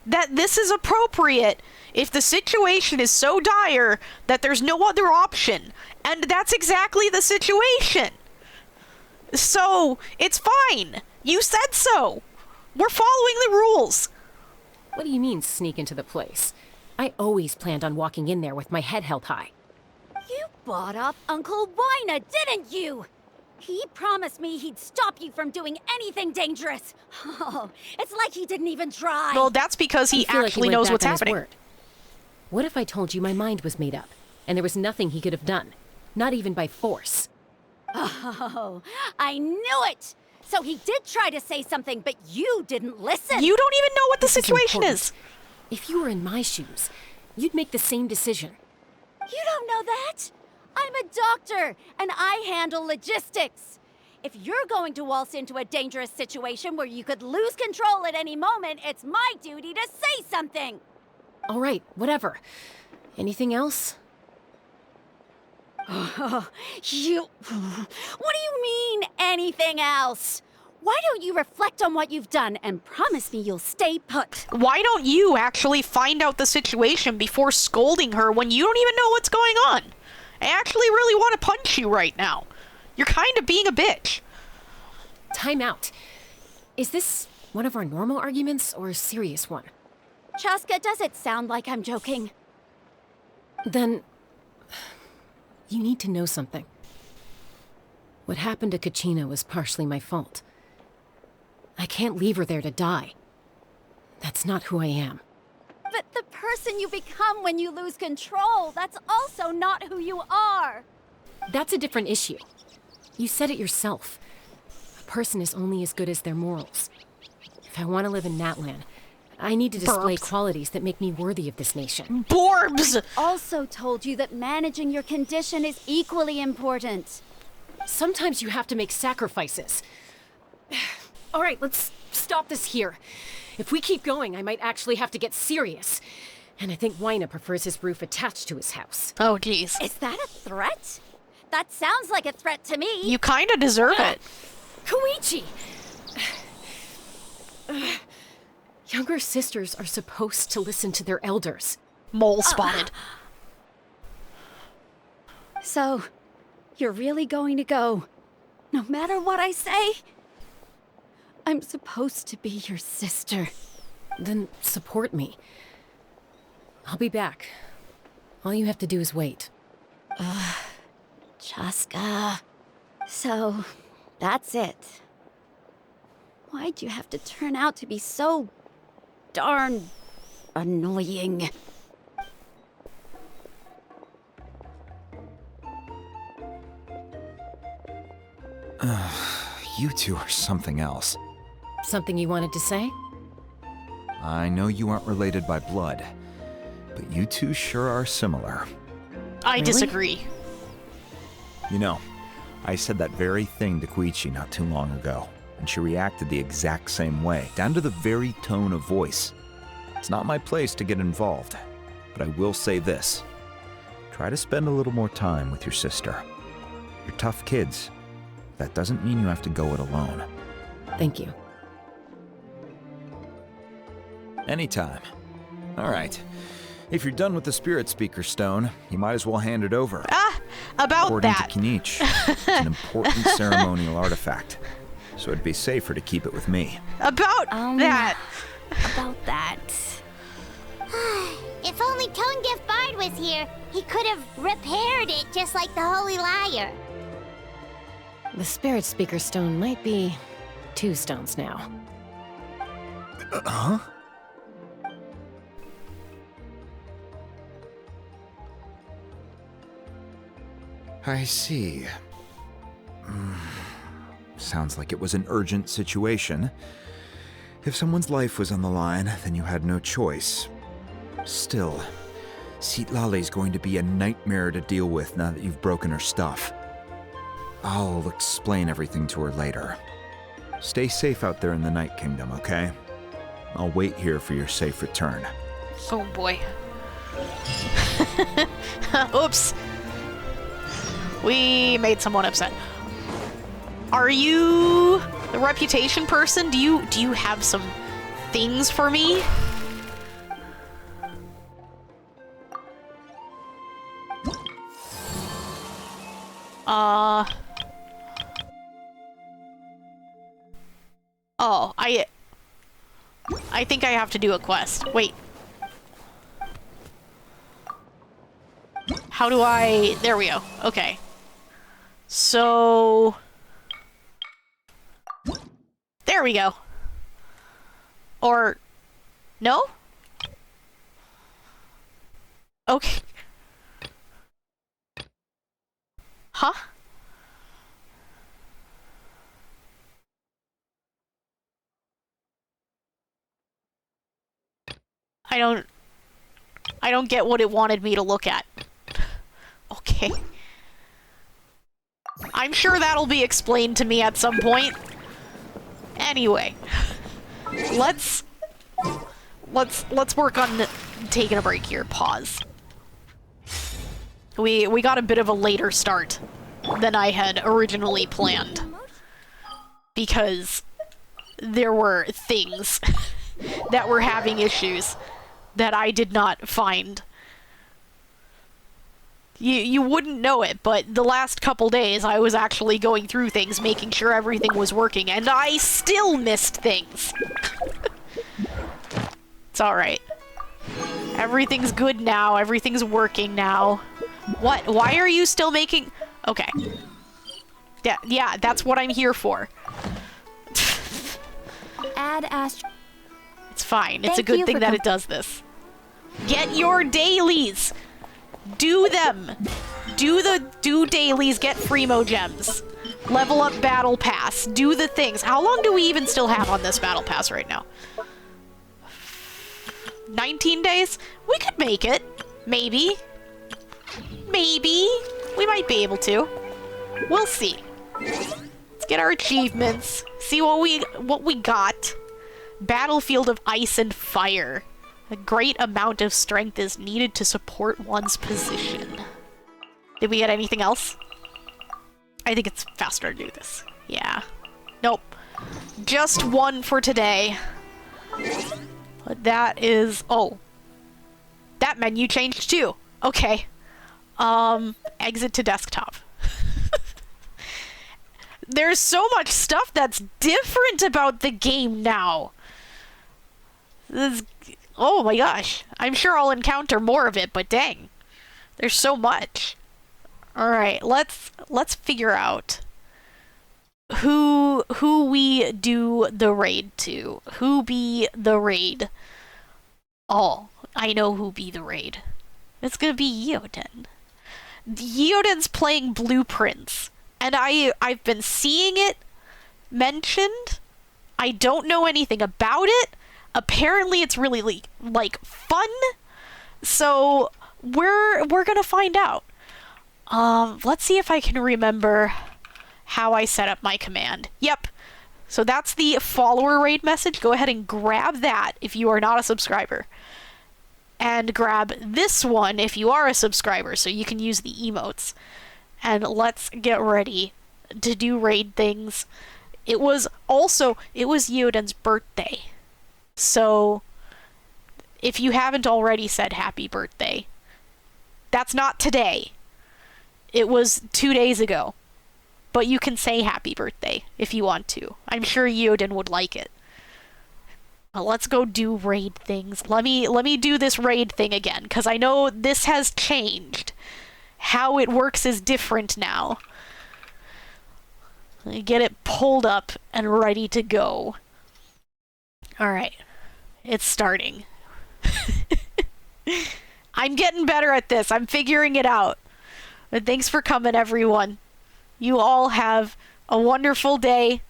that this is appropriate if the situation is so dire that there's no other option. And that's exactly the situation. So, it's fine. You said so. We're following the rules. What do you mean, sneak into the place? I always planned on walking in there with my head held high. You bought off Uncle Wina, didn't you? He promised me he'd stop you from doing anything dangerous. Oh, it's like he didn't even try. Well, that's because he actually knows what's happening. Word. What if I told you my mind was made up, and there was nothing he could have done? Not even by force. Oh, I knew it! So he did try to say something, but you didn't listen. You don't even know what the This situation important. is. If you were in my shoes, you'd make the same decision. You don't know that? I'm a doctor, and I handle logistics. If you're going to waltz into a dangerous situation where you could lose control at any moment, it's my duty to say something. All right, whatever. Anything else? What do you mean, anything else? Why don't you reflect on what you've done and promise me you'll stay put? Why don't you actually find out the situation before scolding her when you don't even know what's going on? I actually really want to punch you right now. You're kind of being a bitch. Time out. Is this one of our normal arguments or a serious one? Chaska, does it sound like I'm joking? Then, you need to know something. What happened to Kachina was partially my fault. I can't leave her there to die. That's not who I am. But the person you become when you lose control, that's also not who you are. That's a different issue. You said it yourself. A person is only as good as their morals. If I want to live in Natlan, I need to display qualities that make me worthy of this nation. Borbs! Also told you that managing your condition is equally important. Sometimes you have to make sacrifices. All right, let's stop this here. If we keep going, I might actually have to get serious. And I think Waina prefers his roof attached to his house. Oh, jeez. Is that a threat? That sounds like a threat to me. You kind of deserve it. Koichi! Younger sisters are supposed to listen to their elders. Mole spotted. So, you're really going to go, no matter what I say? I'm supposed to be your sister. Then support me. I'll be back. All you have to do is wait. Chaska. So, that's it. Why'd you have to turn out to be so darn annoying? You two are something else. Something you wanted to say? I know you aren't related by blood, but you two sure are similar. I disagree. You know, I said that very thing to Koichi not too long ago, and she reacted the exact same way, down to the very tone of voice. It's not my place to get involved, but I will say this. Try to spend a little more time with your sister. You're tough kids. That doesn't mean you have to go it alone. Thank you. Anytime. All right. If you're done with the Spirit Speaker Stone, you might as well hand it over. About According that. to Kinich, it's an important ceremonial artifact, so it'd be safer to keep it with me. About that. About that. If only Tone Deaf Bard was here, he could have repaired it just like the Holy Liar. The Spirit Speaker Stone might be 2 stones now. Huh? I see. Sounds like it was an urgent situation. If someone's life was on the line, then you had no choice. Still, Citlali's going to be a nightmare to deal with now that you've broken her stuff. I'll explain everything to her later. Stay safe out there in the Night Kingdom, okay? I'll wait here for your safe return. Oh boy. Oops. We made someone upset. Are you the reputation person? Do you have some things for me? Oh, I think I have to do a quest. Wait. How do I... There we go. Okay. So... There we go. Or... No? Okay. Huh? I don't get what it wanted me to look at. Okay. I'm sure that'll be explained to me at some point. Anyway, let's work on taking a break here. Pause. We got a bit of a later start than I had originally planned because there were things that were having issues that I did not find. You wouldn't know it, but the last couple days I was actually going through things, making sure everything was working, and I still missed things. It's alright. Everything's good now, everything's working now. What? Why are you still making... Okay. Yeah, that's what I'm here for. It's fine. It's a good thing that it does this. Get your dailies! Do them! Do dailies, get Fremo gems. Level up Battle Pass. Do the things. How long do we even still have on this Battle Pass right now? 19 days? We could make it. Maybe. Maybe. We might be able to. We'll see. Let's get our achievements. See what we got. Battlefield of Ice and Fire. A great amount of strength is needed to support one's position. Did we get anything else? I think it's faster to do this. Yeah. Nope. Just one for today. But that is... Oh. That menu changed too. Okay. Exit to desktop. There's so much stuff that's different about the game now. Oh my gosh. I'm sure I'll encounter more of it, but dang. There's so much. Alright, let's figure out who we do the raid to. Who be the raid? Oh, I know who be the raid. It's gonna be Eoden. Eoden's playing Blueprints, and I've been seeing it mentioned. I don't know anything about it. Apparently it's really like fun. So we're gonna find out. Let's see if I can remember how I set up my command. Yep. So that's the follower raid message. Go ahead and grab that if you are not a subscriber. And grab this one if you are a subscriber, so you can use the emotes. And let's get ready to do raid things. It was Eoden's birthday. So if you haven't already said happy birthday, that's not today. It was 2 days ago. But you can say happy birthday if you want to. I'm sure Eoden would like it. Well, let's go do raid things. Let me do this raid thing again, because I know this has changed. How it works is different now. Let me get it pulled up and ready to go. Alright. It's starting. I'm getting better at this. I'm figuring it out. But thanks for coming, everyone. You all have a wonderful day.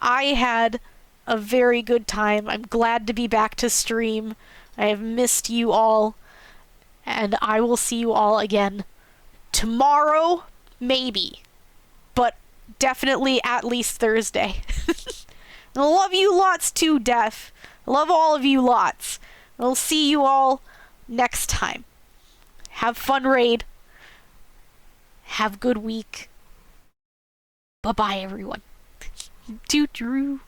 I had a very good time. I'm glad to be back to stream. I have missed you all. And I will see you all again tomorrow, maybe. But definitely at least Thursday. I love you lots too, Def. I love all of you lots. I'll see you all next time. Have fun raid. Have a good week. Bye-bye, everyone. Doo-doo.